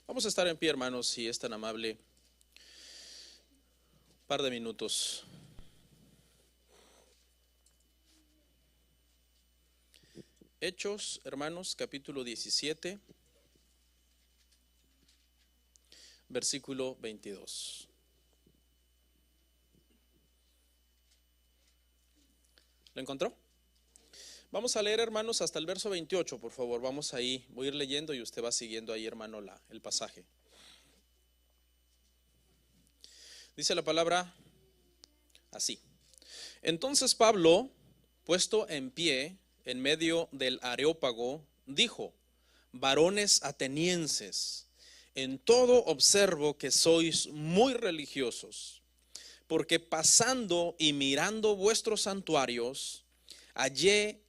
Vamos a estar en pie, hermanos, si es tan amable. Un par de minutos. Hechos, hermanos, capítulo 17, versículo 22. ¿Lo encontró? Vamos a leer, hermanos, hasta el verso 28, por favor. Vamos ahí, voy a ir leyendo y usted va siguiendo ahí, hermano, el pasaje. Dice la palabra así. Entonces Pablo, puesto en pie en medio del Areópago, dijo: varones atenienses, en todo observo que sois muy religiosos, porque pasando y mirando vuestros santuarios, hallé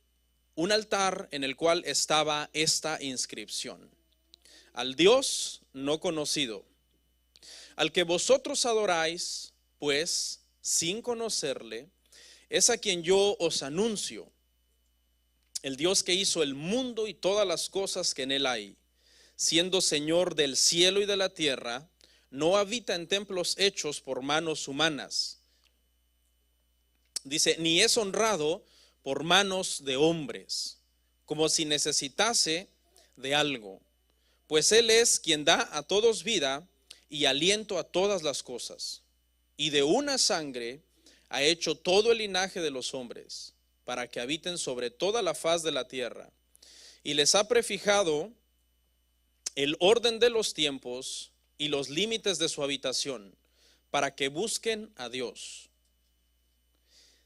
un altar en el cual estaba esta inscripción: al Dios no conocido. Al que vosotros adoráis, pues, sin conocerle, es a quien yo os anuncio, el Dios que hizo el mundo y todas las cosas que en él hay, siendo Señor del cielo y de la tierra, no habita en templos hechos por manos humanas. Dice, ni es honrado por manos de hombres, como si necesitase de algo, pues él es quien da a todos vida y aliento a todas las cosas, y de una sangre ha hecho todo el linaje de los hombres, para que habiten sobre toda la faz de la tierra, y les ha prefijado el orden de los tiempos y los límites de su habitación, para que busquen a Dios,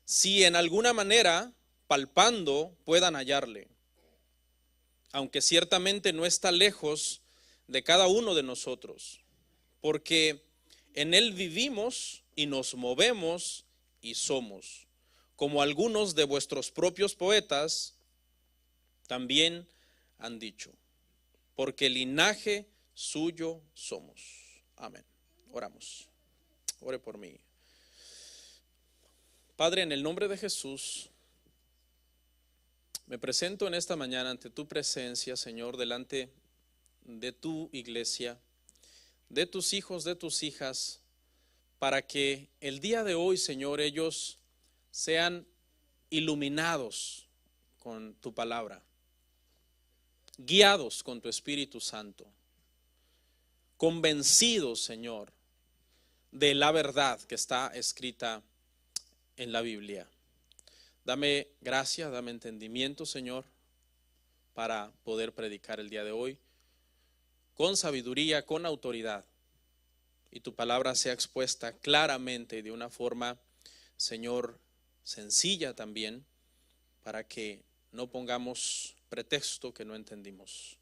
si en alguna manera, palpando, puedan hallarle, aunque ciertamente no está lejos de cada uno de nosotros, porque en él vivimos y nos movemos y somos, como algunos de vuestros propios poetas también han dicho, porque linaje suyo somos. Amén. Oramos. Ore por mí. Padre, en el nombre de Jesús, me presento en esta mañana ante tu presencia, Señor, delante de tu iglesia, de tus hijos, de tus hijas, para que el día de hoy, Señor, ellos sean iluminados con tu palabra, guiados con tu Espíritu Santo, convencidos, Señor, de la verdad que está escrita en la Biblia. Dame gracia, dame entendimiento, Señor, para poder predicar el día de hoy con sabiduría, con autoridad, y tu palabra sea expuesta claramente y de una forma, Señor, sencilla también, para que no pongamos pretexto que no entendimos.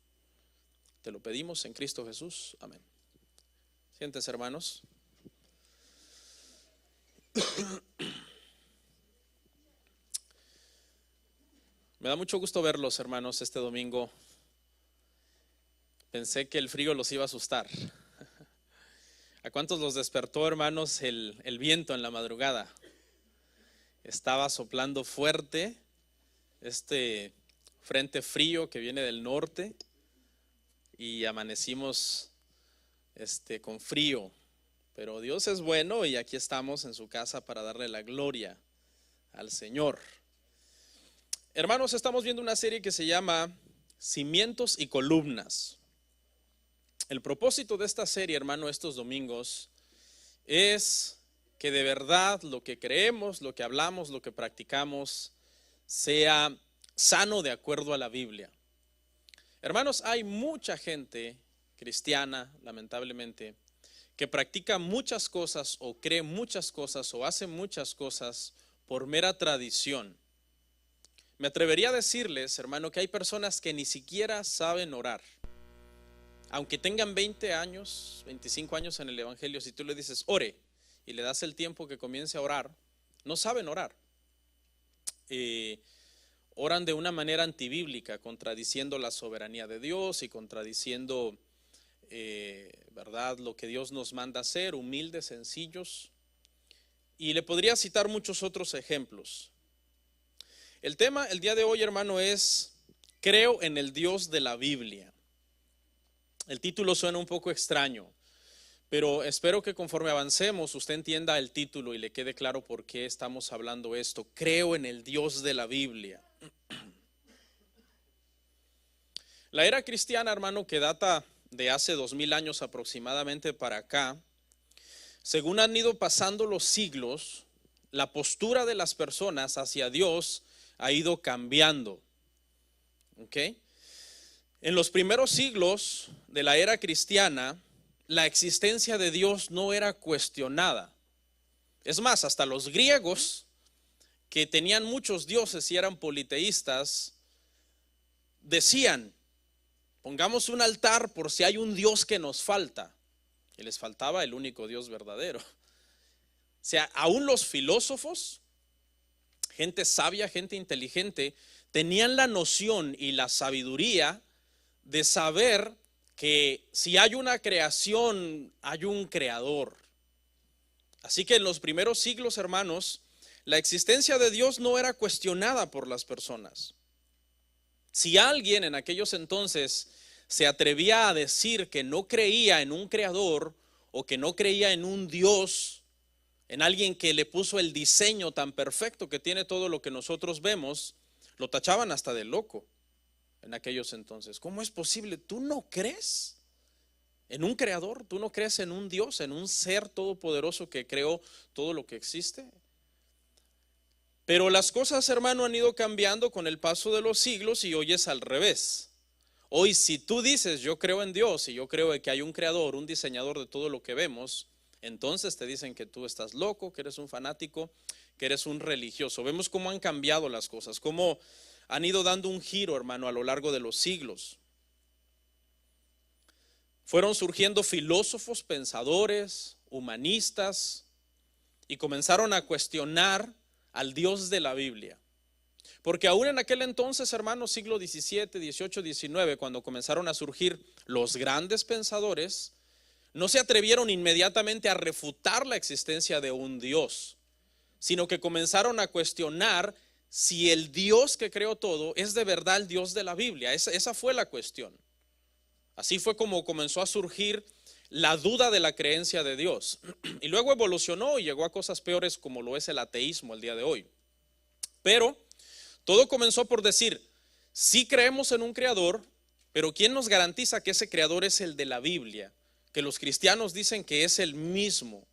Te lo pedimos en Cristo Jesús. Amén. Siéntense, hermanos. Me da mucho gusto verlos, hermanos, este domingo. Pensé que el frío los iba a asustar. ¿A cuántos los despertó, hermanos, el viento en la madrugada? Estaba soplando fuerte este frente frío que viene del norte y amanecimos con frío. Pero Dios es bueno y aquí estamos en su casa para darle la gloria al Señor. Hermanos, estamos viendo una serie que se llama Cimientos y Columnas. El propósito de esta serie, hermano, estos domingos, es que de verdad lo que creemos, lo que hablamos, lo que practicamos, sea sano de acuerdo a la Biblia. Hermanos, hay mucha gente cristiana, lamentablemente, que practica muchas cosas o cree muchas cosas o hace muchas cosas por mera tradición. Me atrevería a decirles, hermano, que hay personas que ni siquiera saben orar. Aunque tengan 20 años, 25 años en el evangelio, si tú le dices ore y le das el tiempo que comience a orar, no saben orar. Oran de una manera antibíblica, contradiciendo la soberanía de Dios y contradiciendo, ¿verdad?, lo que Dios nos manda hacer, humildes, sencillos. Y le podría citar muchos otros ejemplos. El tema el día de hoy, hermano, es: creo en el Dios de la Biblia. El título suena un poco extraño, pero espero que conforme avancemos usted entienda el título y le quede claro por qué estamos hablando esto. Creo en el Dios de la Biblia. La era cristiana, hermano, que data de hace 2000 años aproximadamente para acá, según han ido pasando los siglos, la postura de las personas hacia Dios ha ido cambiando. ¿Ok? En los primeros siglos de la era cristiana, la existencia de Dios no era cuestionada. Es más, hasta los griegos, que tenían muchos dioses y eran politeístas, decían: pongamos un altar por si hay un Dios que nos falta. Y les faltaba el único Dios verdadero. O sea, aún los filósofos, gente sabia, gente inteligente, tenían la noción y la sabiduría de saber que si hay una creación, hay un creador. Así que en los primeros siglos, hermanos, la existencia de Dios no era cuestionada por las personas. Si alguien en aquellos entonces se atrevía a decir que no creía en un creador o que no creía en un Dios, en alguien que le puso el diseño tan perfecto que tiene todo lo que nosotros vemos, lo tachaban hasta de loco en aquellos entonces. ¿Cómo es posible? ¿Tú no crees en un creador? ¿Tú no crees en un Dios, en un ser todopoderoso que creó todo lo que existe? Pero las cosas, hermano, han ido cambiando con el paso de los siglos y hoy es al revés. Hoy, si tú dices yo creo en Dios y yo creo que hay un creador, un diseñador de todo lo que vemos, entonces te dicen que tú estás loco, que eres un fanático, que eres un religioso. Vemos cómo han cambiado las cosas, cómo han ido dando un giro, hermano, a lo largo de los siglos. Fueron surgiendo filósofos, pensadores, humanistas, y comenzaron a cuestionar al Dios de la Biblia. Porque aún en aquel entonces, hermanos, siglo XVII, XVIII, XIX, cuando comenzaron a surgir los grandes pensadores, no se atrevieron inmediatamente a refutar la existencia de un Dios, sino que comenzaron a cuestionar si el Dios que creó todo es de verdad el Dios de la Biblia. Esa fue la cuestión. Así fue como comenzó a surgir la duda de la creencia de Dios. Y luego evolucionó y llegó a cosas peores como lo es el ateísmo el día de hoy. Pero todo comenzó por decir: sí creemos en un creador, pero ¿quién nos garantiza que ese creador es el de la Biblia? Que los cristianos dicen que es el mismo.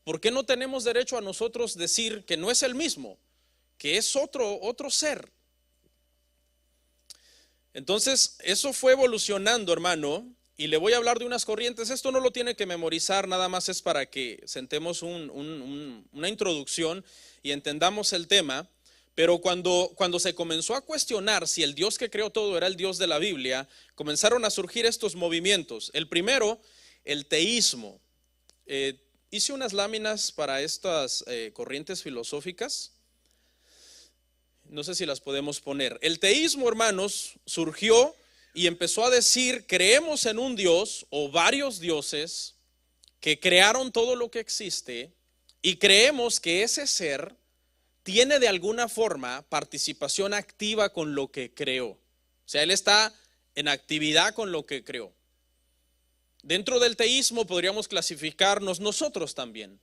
¿Por qué no tenemos derecho a nosotros decir que no es el mismo? Que es otro ser. Entonces, eso fue evolucionando, hermano, y le voy a hablar de unas corrientes. Esto no lo tiene que memorizar, nada más es para que sentemos una introducción y entendamos el tema. Pero cuando se comenzó a cuestionar si el Dios que creó todo era el Dios de la Biblia, comenzaron a surgir estos movimientos. El primero, el teísmo. Hice unas láminas para estas corrientes filosóficas. No sé si las podemos poner. El teísmo, hermanos, surgió y empezó a decir: creemos en un Dios o varios dioses que crearon todo lo que existe y creemos que ese ser tiene de alguna forma participación activa con lo que creó. O sea, él está en actividad con lo que creó. Dentro del teísmo podríamos clasificarnos nosotros también.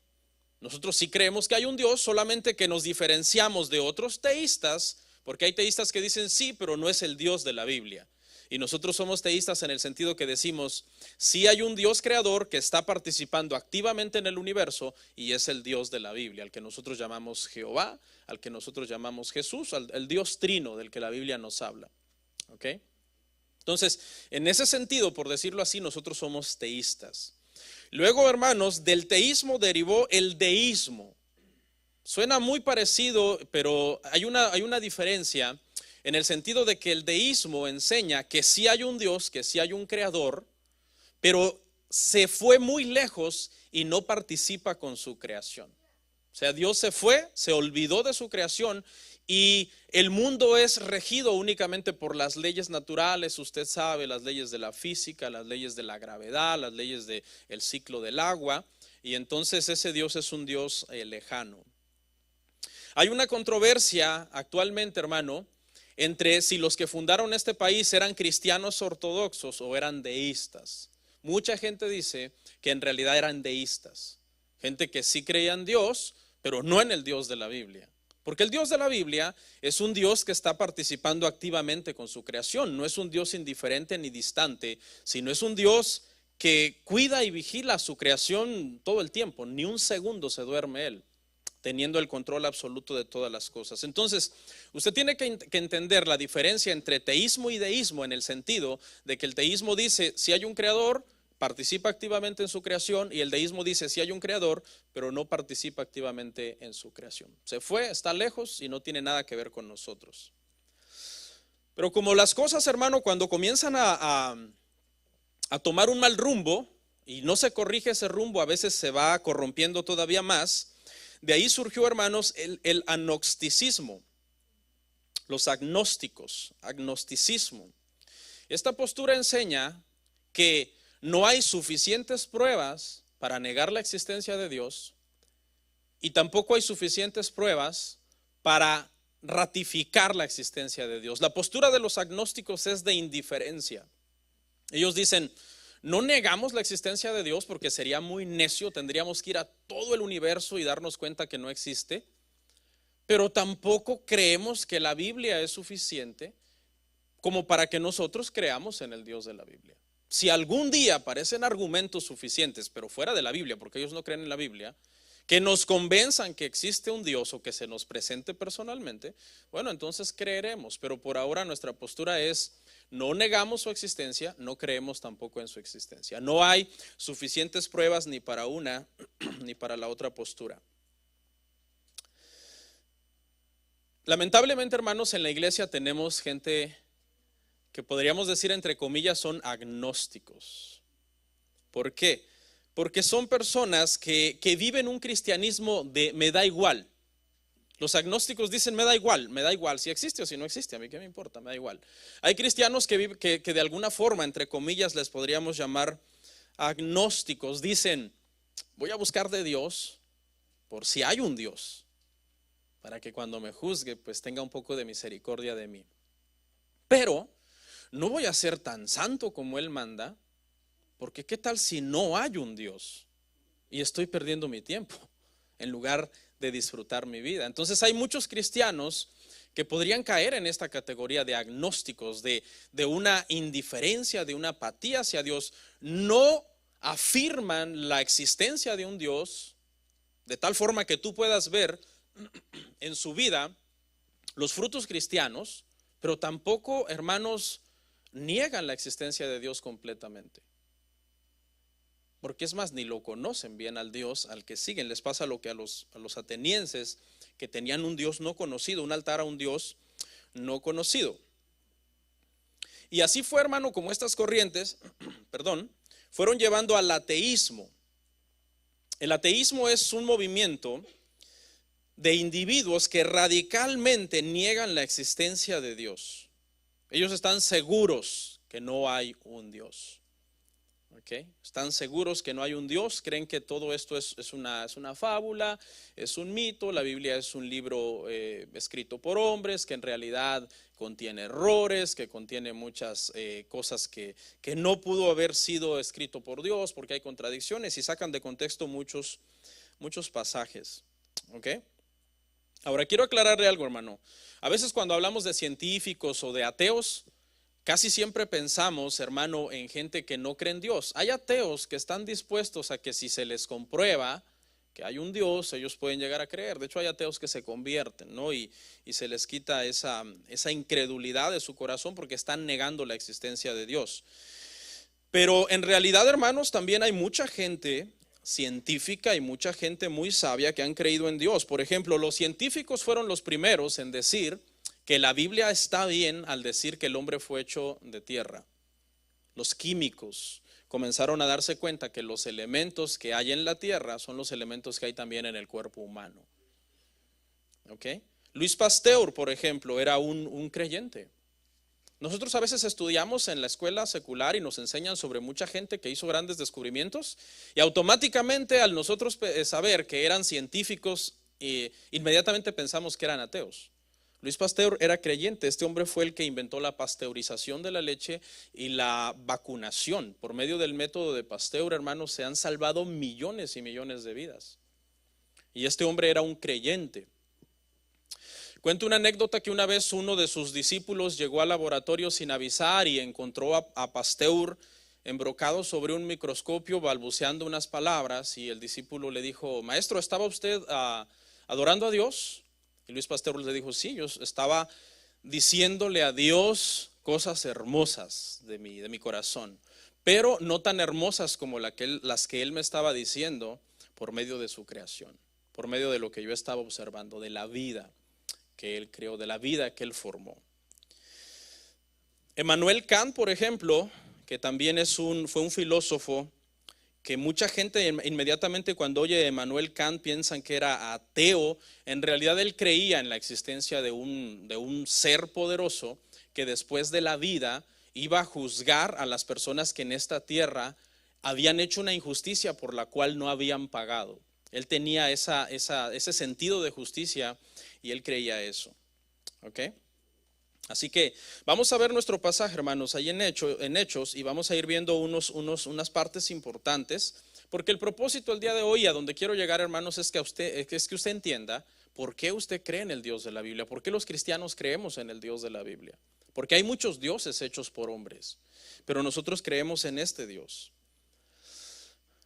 Nosotros sí creemos que hay un Dios, solamente que nos diferenciamos de otros teístas, porque hay teístas que dicen sí, pero no es el Dios de la Biblia. Y nosotros somos teístas en el sentido que decimos: sí hay un Dios creador que está participando activamente en el universo y es el Dios de la Biblia, al que nosotros llamamos Jehová, al que nosotros llamamos Jesús, el Dios trino del que la Biblia nos habla. ¿Ok? Entonces, en ese sentido, por decirlo así, nosotros somos teístas. Luego, hermanos, del teísmo derivó el deísmo. Suena muy parecido, pero hay una diferencia en el sentido de que el deísmo enseña que sí hay un Dios, que sí hay un creador, pero se fue muy lejos y no participa con su creación. O sea, Dios se fue, se olvidó de su creación y el mundo es regido únicamente por las leyes naturales. Usted sabe, las leyes de la física, las leyes de la gravedad, las leyes del ciclo del agua, y entonces ese Dios es un Dios lejano. Hay una controversia actualmente, hermano, entre si los que fundaron este país eran cristianos ortodoxos o eran deístas. mucha gente dice que en realidad eran deístas. Gente que sí creía en Dios, pero no en el Dios de la Biblia. Porque el Dios de la Biblia es un Dios que está participando activamente con su creación. No es un Dios indiferente ni distante, sino es un Dios que cuida y vigila su creación todo el tiempo. Ni un segundo se duerme Él, teniendo el control absoluto de todas las cosas. Entonces, usted tiene que entender la diferencia entre teísmo y deísmo, en el sentido de que el teísmo dice, si hay un creador, participa activamente en su creación, y el deísmo dice, si hay un creador, pero no participa activamente en su creación. Se fue, está lejos y no tiene nada que ver con nosotros. Pero como las cosas, hermano, cuando comienzan a tomar un mal rumbo y no se corrige ese rumbo, a veces se va corrompiendo todavía más. De ahí surgió, hermanos, el agnosticismo, los agnósticos, agnosticismo. Esta postura enseña que no hay suficientes pruebas para negar la existencia de Dios y tampoco hay suficientes pruebas para ratificar la existencia de Dios. La postura de los agnósticos es de indiferencia. Ellos dicen, no negamos la existencia de Dios porque sería muy necio, tendríamos que ir a todo el universo y darnos cuenta que no existe, pero tampoco creemos que la Biblia es suficiente como para que nosotros creamos en el Dios de la Biblia. Si algún día aparecen argumentos suficientes, pero fuera de la Biblia, porque ellos no creen en la Biblia, que nos convenzan que existe un Dios o que se nos presente personalmente, bueno, entonces creeremos, pero por ahora nuestra postura es, no negamos su existencia, no creemos tampoco en su existencia. No hay suficientes pruebas ni para una ni para la otra postura. Lamentablemente, hermanos, en la iglesia tenemos gente que podríamos decir entre comillas son agnósticos. ¿Por qué? Porque son personas que viven un cristianismo de me da igual. Los agnósticos dicen me da igual si existe o si no existe, a mí qué me importa, me da igual. Hay cristianos que de alguna forma, entre comillas, les podríamos llamar agnósticos. Dicen, voy a buscar de Dios por si hay un Dios, para que cuando me juzgue, pues tenga un poco de misericordia de mí. Pero no voy a ser tan santo como Él manda, porque ¿qué tal si no hay un Dios? Y estoy perdiendo mi tiempo en lugar de disfrutar mi vida. Entonces hay muchos cristianos que podrían caer en esta categoría de agnósticos, de una indiferencia, de una apatía hacia Dios. No afirman la existencia de un Dios de tal forma que tú puedas ver en su vida los frutos cristianos, pero tampoco, hermanos, niegan la existencia de Dios completamente. Porque es más, ni lo conocen bien al Dios al que siguen. Les pasa lo que a los atenienses, que tenían un Dios no conocido, un altar a un Dios no conocido. Y así fue, hermano, como estas corrientes, fueron llevando al ateísmo. El ateísmo es un movimiento de individuos que radicalmente niegan la existencia de Dios. Ellos están seguros que no hay un Dios. Están seguros que no hay un Dios, creen que todo esto es una fábula, es un mito, la Biblia es un libro escrito por hombres, que en realidad contiene errores, que contiene muchas cosas que no pudo haber sido escrito por Dios, porque hay contradicciones y sacan de contexto muchos pasajes. Ahora quiero aclararle algo, hermano. A veces cuando hablamos de científicos o de ateos, casi siempre pensamos, hermano, en gente que no cree en Dios. Hay ateos que están dispuestos a que si se les comprueba que hay un Dios, ellos pueden llegar a creer. De hecho, hay ateos que se convierten, ¿no? Y se les quita esa incredulidad de su corazón porque están negando la existencia de Dios. Pero en realidad, hermanos, también hay mucha gente científica y mucha gente muy sabia que han creído en Dios. Por ejemplo, los científicos fueron los primeros en decir que la Biblia está bien al decir que el hombre fue hecho de tierra. Los químicos comenzaron a darse cuenta que los elementos que hay en la tierra son los elementos que hay también en el cuerpo humano. Luis Pasteur, por ejemplo, era un creyente. Nosotros a veces estudiamos en la escuela secular y nos enseñan sobre mucha gente que hizo grandes descubrimientos y automáticamente al nosotros saber que eran científicos, inmediatamente pensamos que eran ateos. Luis Pasteur era creyente. Este hombre fue el que inventó la pasteurización de la leche y la vacunación. Por medio del método de Pasteur, hermanos, se han salvado millones y millones de vidas. Y este hombre era un creyente. Cuento una anécdota que una vez uno de sus discípulos llegó al laboratorio sin avisar y encontró a Pasteur embrocado sobre un microscopio balbuceando unas palabras, y el discípulo le dijo: maestro, ¿estaba usted adorando a Dios? Y Luis Pasteur le dijo: sí, yo estaba diciéndole a Dios cosas hermosas de mi corazón, pero no tan hermosas como las que él me estaba diciendo por medio de su creación, por medio de lo que yo estaba observando, de la vida que él creó, de la vida que él formó. Immanuel Kant, por ejemplo, que también fue un filósofo que mucha gente inmediatamente cuando oye Immanuel Kant piensan que era ateo. En realidad él creía en la existencia de un ser poderoso que después de la vida iba a juzgar a las personas que en esta tierra habían hecho una injusticia por la cual no habían pagado. Él tenía ese sentido de justicia y él creía eso. ¿Ok? Así que vamos a ver nuestro pasaje, hermanos, ahí en Hechos, y vamos a ir viendo unas partes importantes, porque el propósito del día de hoy, a donde quiero llegar, hermanos, es que usted entienda por qué usted cree en el Dios de la Biblia, por qué los cristianos creemos en el Dios de la Biblia. Porque hay muchos dioses hechos por hombres, pero nosotros creemos en este Dios.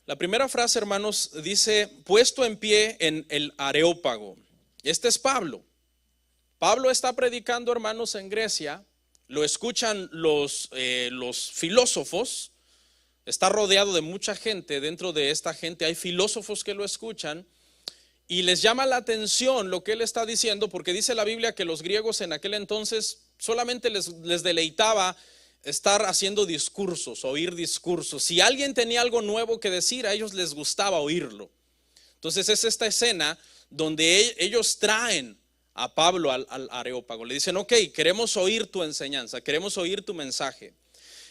La primera frase, hermanos, dice: puesto en pie en el Areópago. Este es Pablo. Pablo está predicando, hermanos, en Grecia. Lo escuchan los filósofos. Está rodeado de mucha gente. Dentro de esta gente hay filósofos que lo escuchan y les llama la atención lo que él está diciendo, porque dice la Biblia que los griegos en aquel entonces solamente les deleitaba estar haciendo discursos, oír discursos. Si alguien tenía algo nuevo que decir, a ellos les gustaba oírlo. Entonces es esta escena donde ellos traen a Pablo al Areópago. Le dicen: ok, queremos oír tu enseñanza, queremos oír tu mensaje.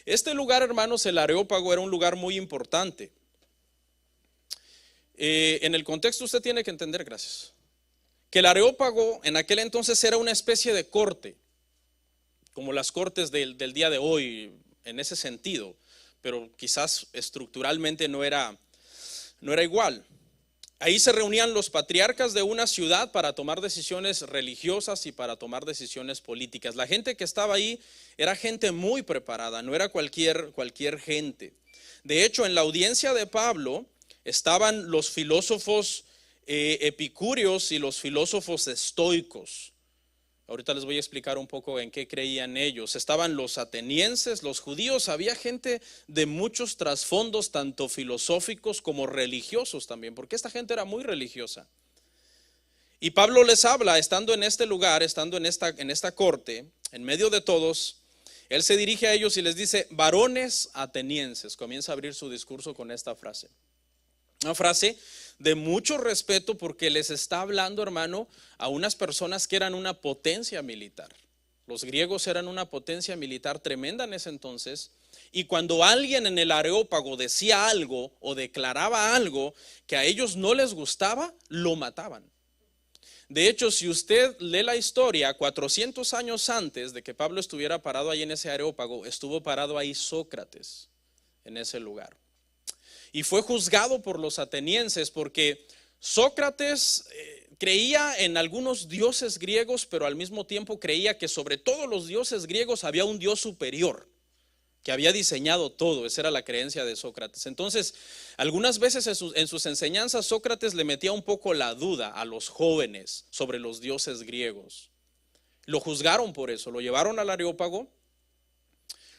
Este lugar, hermanos, el Areópago, era un lugar muy importante. En el contexto usted tiene que entender, gracias, que el Areópago en aquel entonces era una especie de corte, como las cortes del día de hoy en ese sentido, pero quizás estructuralmente no era igual. Ahí se reunían los patriarcas de una ciudad para tomar decisiones religiosas y para tomar decisiones políticas. La gente que estaba ahí era gente muy preparada, no era cualquier gente. De hecho, en la audiencia de Pablo estaban los filósofos epicúreos y los filósofos estoicos. Ahorita les voy a explicar un poco en qué creían ellos. Estaban los atenienses, los judíos. Había gente de muchos trasfondos, tanto filosóficos como religiosos también, porque esta gente era muy religiosa. Y Pablo les habla, estando en este lugar, estando en esta corte, en medio de todos. Él se dirige a ellos y les dice: varones atenienses. Comienza a abrir su discurso con esta frase. Una frase de mucho respeto, porque les está hablando, hermano, a unas personas que eran una potencia militar. Los griegos eran una potencia militar tremenda en ese entonces, y cuando alguien en el Areópago decía algo o declaraba algo que a ellos no les gustaba, lo mataban. De hecho, si usted lee la historia, 400 años antes de que Pablo estuviera parado ahí en ese Areópago, estuvo parado ahí Sócrates en ese lugar. Y fue juzgado por los atenienses porque Sócrates creía en algunos dioses griegos, pero al mismo tiempo creía que sobre todos los dioses griegos había un dios superior que había diseñado todo. Esa era la creencia de Sócrates. Entonces, algunas veces en sus enseñanzas Sócrates le metía un poco la duda a los jóvenes sobre los dioses griegos. Lo juzgaron por eso, lo llevaron al Areópago.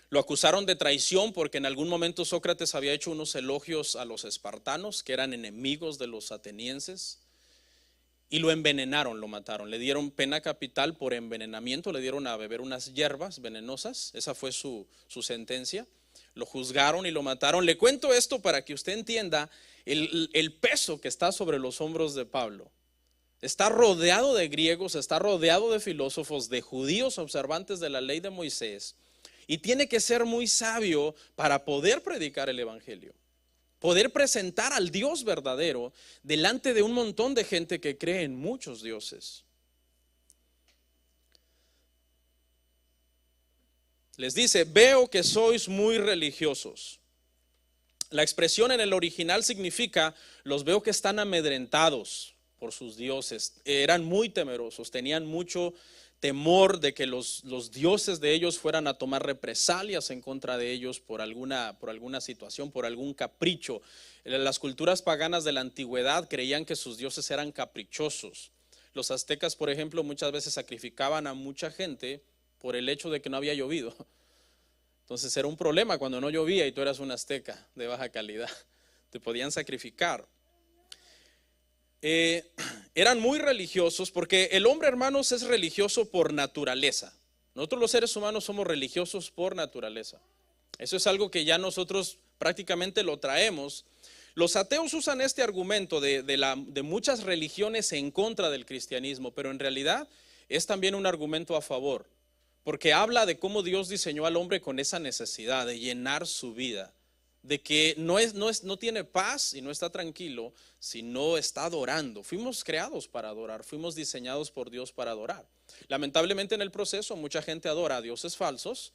Lo acusaron de traición porque en algún momento Sócrates había hecho unos elogios a los espartanos, que eran enemigos de los atenienses, y lo envenenaron, lo mataron. Le dieron pena capital por envenenamiento, le dieron a beber unas hierbas venenosas. Esa fue su sentencia. Lo juzgaron y lo mataron. Le cuento esto para que usted entienda el peso que está sobre los hombros de Pablo. Está rodeado de griegos, está rodeado de filósofos, de judíos observantes de la ley de Moisés. Y tiene que ser muy sabio para poder predicar el evangelio, poder presentar al Dios verdadero delante de un montón de gente que cree en muchos dioses. Les dice, veo que sois muy religiosos. La expresión en el original significa, los veo que están amedrentados por sus dioses. Eran muy temerosos, tenían mucho temor de que los dioses de ellos fueran a tomar represalias en contra de ellos por alguna situación, por algún capricho. Las culturas paganas de la antigüedad creían que sus dioses eran caprichosos. Los aztecas, por ejemplo, muchas veces sacrificaban a mucha gente por el hecho de que no había llovido. Entonces era un problema cuando no llovía y tú eras un azteca de baja calidad. Te podían sacrificar. Eran muy religiosos porque el hombre, hermanos, es religioso por naturaleza. Nosotros los seres humanos somos religiosos por naturaleza. Eso es algo que ya nosotros prácticamente lo traemos. Los ateos usan este argumento de muchas religiones en contra del cristianismo, pero en realidad es también un argumento a favor, porque habla de cómo Dios diseñó al hombre con esa necesidad de llenar su vida, de que no tiene paz y no está tranquilo si no está adorando. Fuimos creados para adorar, fuimos diseñados por Dios para adorar. Lamentablemente en el proceso mucha gente adora a dioses falsos,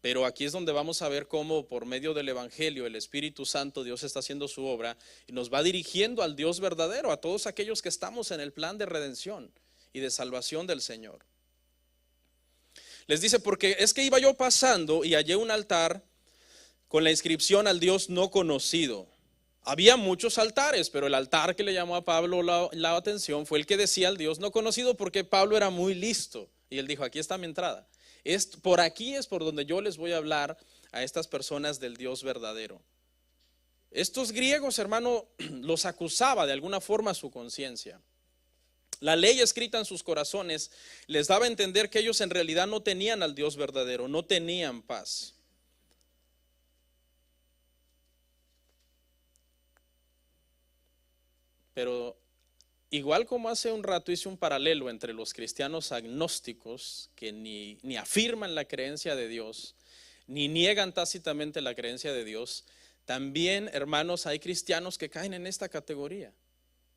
pero aquí es donde vamos a ver cómo por medio del Evangelio, el Espíritu Santo, Dios está haciendo su obra y nos va dirigiendo al Dios verdadero, a todos aquellos que estamos en el plan de redención y de salvación del Señor. Les dice, porque es que iba yo pasando y hallé un altar con la inscripción al Dios no conocido. Había muchos altares, pero el altar que le llamó a Pablo la atención fue el que decía al Dios no conocido, porque Pablo era muy listo y él dijo, aquí está mi entrada. Por aquí es por donde yo les voy a hablar a estas personas del Dios verdadero. Estos griegos, hermano, los acusaba de alguna forma su conciencia. La ley escrita en sus corazones les daba a entender que ellos en realidad no tenían al Dios verdadero, no tenían paz. Pero igual como hace un rato hice un paralelo entre los cristianos agnósticos que ni afirman la creencia de Dios, ni niegan tácitamente la creencia de Dios, también, hermanos, hay cristianos que caen en esta categoría,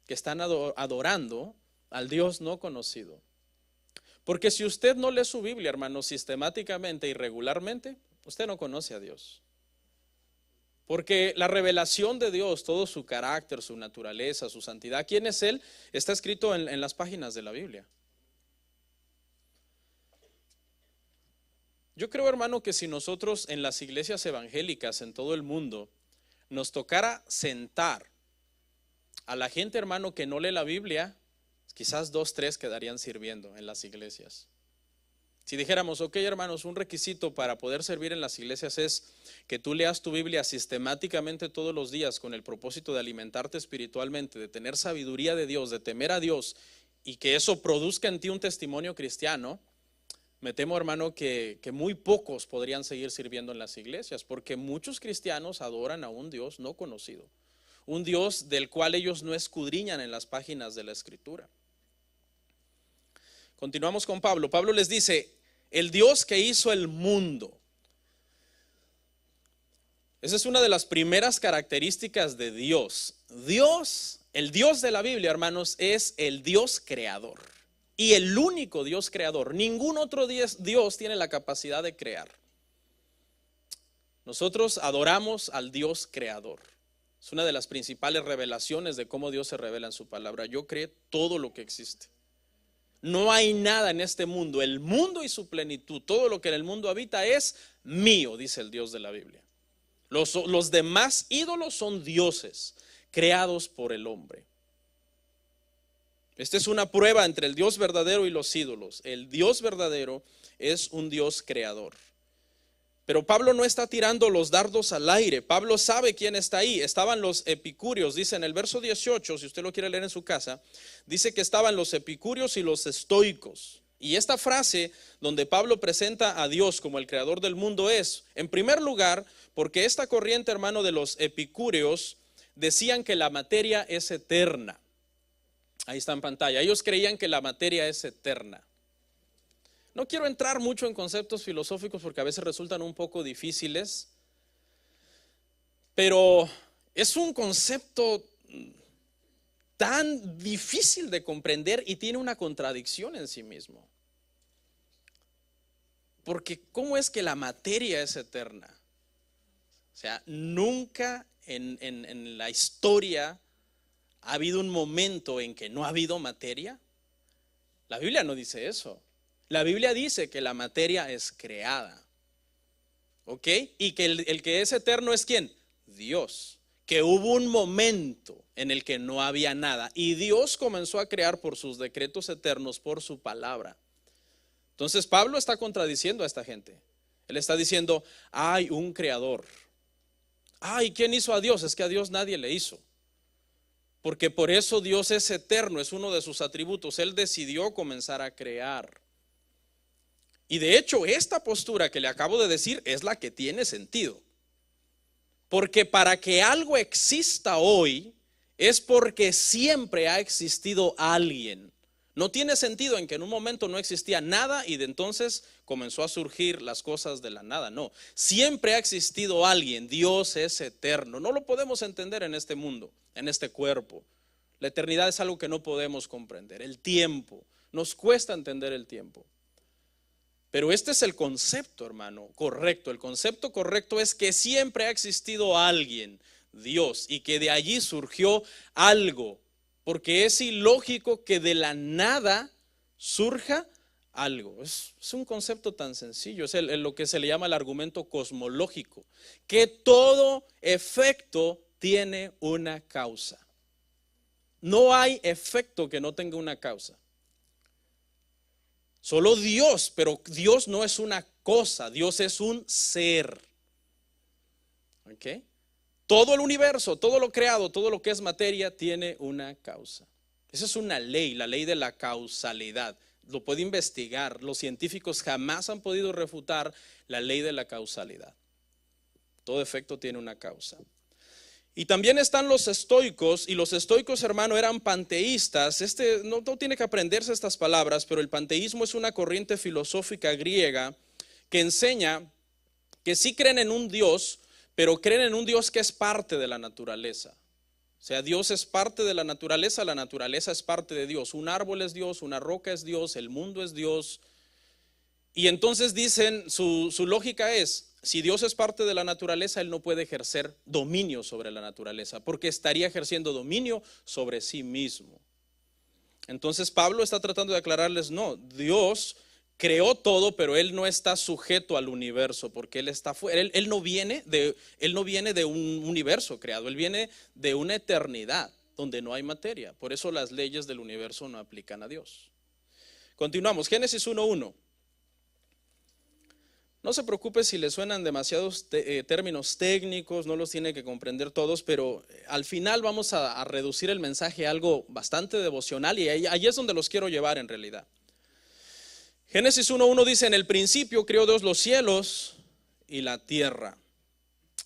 que están adorando al Dios no conocido. Porque si usted no lee su Biblia, hermano, sistemáticamente y regularmente, usted no conoce a Dios. Porque la revelación de Dios, todo su carácter, su naturaleza, su santidad, quién es Él, está escrito en las páginas de la Biblia. Yo creo, hermano, que si nosotros en las iglesias evangélicas en todo el mundo nos tocara sentar a la gente, hermano, que no lee la Biblia, quizás 2, 3 quedarían sirviendo en las iglesias. Si dijéramos, ok, hermanos, un requisito para poder servir en las iglesias es que tú leas tu Biblia sistemáticamente todos los días con el propósito de alimentarte espiritualmente, de tener sabiduría de Dios, de temer a Dios y que eso produzca en ti un testimonio cristiano, me temo, hermano, que muy pocos podrían seguir sirviendo en las iglesias, porque muchos cristianos adoran a un Dios no conocido, un Dios del cual ellos no escudriñan en las páginas de la Escritura. Continuamos con Pablo. Pablo les dice, el Dios que hizo el mundo. Esa es una de las primeras características de Dios. Dios, el Dios de la Biblia, hermanos, es el Dios creador. Y el único Dios creador. Ningún otro Dios tiene la capacidad de crear. Nosotros adoramos al Dios creador. Es una de las principales revelaciones de cómo Dios se revela en su palabra. Yo creo todo lo que existe. No hay nada en este mundo, el mundo y su plenitud, todo lo que en el mundo habita es mío, dice el Dios de la Biblia. Los demás ídolos son dioses creados por el hombre. Esta es una prueba entre el Dios verdadero y los ídolos. El Dios verdadero es un Dios creador. Pero Pablo no está tirando los dardos al aire. Pablo sabe quién está ahí. Estaban los epicúreos, dice en el verso 18, si usted lo quiere leer en su casa, dice que estaban los epicúreos y los estoicos. Y esta frase donde Pablo presenta a Dios como el creador del mundo es, en primer lugar, porque esta corriente, hermano, de los epicúreos decían que la materia es eterna. Ahí está en pantalla. Ellos creían que la materia es eterna. No quiero entrar mucho en conceptos filosóficos porque a veces resultan un poco difíciles, pero es un concepto tan difícil de comprender y tiene una contradicción en sí mismo. Porque ¿cómo es que la materia es eterna? O sea, nunca en la historia ha habido un momento en que no ha habido materia. La Biblia no dice eso. La Biblia dice que la materia es creada. ¿Ok? Y que el que es eterno es ¿quién? Dios. Que hubo un momento en el que no había nada y Dios comenzó a crear por sus decretos eternos, por su palabra. Entonces Pablo está contradiciendo a esta gente. Él está diciendo, hay un creador. Ay, ¿quién hizo a Dios? Es que a Dios nadie le hizo. Porque por eso Dios es eterno, es uno de sus atributos. Él decidió comenzar a crear. Y de hecho, esta postura que le acabo de decir es la que tiene sentido. Porque para que algo exista hoy es porque siempre ha existido alguien. No tiene sentido en que en un momento no existía nada y de entonces comenzó a surgir las cosas de la nada. No, siempre ha existido alguien. Dios es eterno. No lo podemos entender en este mundo, en este cuerpo. La eternidad es algo que no podemos comprender. El tiempo, nos cuesta entender el tiempo. Pero este es el concepto, hermano, correcto. El concepto correcto es que siempre ha existido alguien, Dios, y que de allí surgió algo. Porque es ilógico que de la nada surja algo. Es un concepto tan sencillo, es lo que se le llama el argumento cosmológico, que todo efecto tiene una causa. No hay efecto que no tenga una causa. Solo Dios, pero Dios no es una cosa, Dios es un ser. ¿Ok? Todo el universo, todo lo creado, todo lo que es materia tiene una causa. Esa es una ley, la ley de la causalidad. Lo puede investigar. Los científicos jamás han podido refutar la ley de la causalidad. Todo efecto tiene una causa. Y también están los estoicos, y los estoicos, hermano, eran panteístas. No tiene que aprenderse estas palabras, pero el panteísmo es una corriente filosófica griega que enseña que sí creen en un Dios, pero creen en un Dios que es parte de la naturaleza. O sea, Dios es parte de la naturaleza es parte de Dios. Un árbol es Dios, una roca es Dios, el mundo es Dios. Y entonces dicen, su lógica es, si Dios es parte de la naturaleza, Él no puede ejercer dominio sobre la naturaleza, porque estaría ejerciendo dominio sobre sí mismo. Entonces Pablo está tratando de aclararles, no, Dios creó todo, pero Él no está sujeto al universo, porque Él está fuera. Él no viene de un universo creado, Él viene de una eternidad donde no hay materia. Por eso las leyes del universo no aplican a Dios. Continuamos, Génesis 1:1. No se preocupe si le suenan demasiados términos técnicos, no los tiene que comprender todos, pero al final vamos a reducir el mensaje a algo bastante devocional y ahí es donde los quiero llevar en realidad. Génesis 1:1 dice, en el principio creó Dios los cielos y la tierra.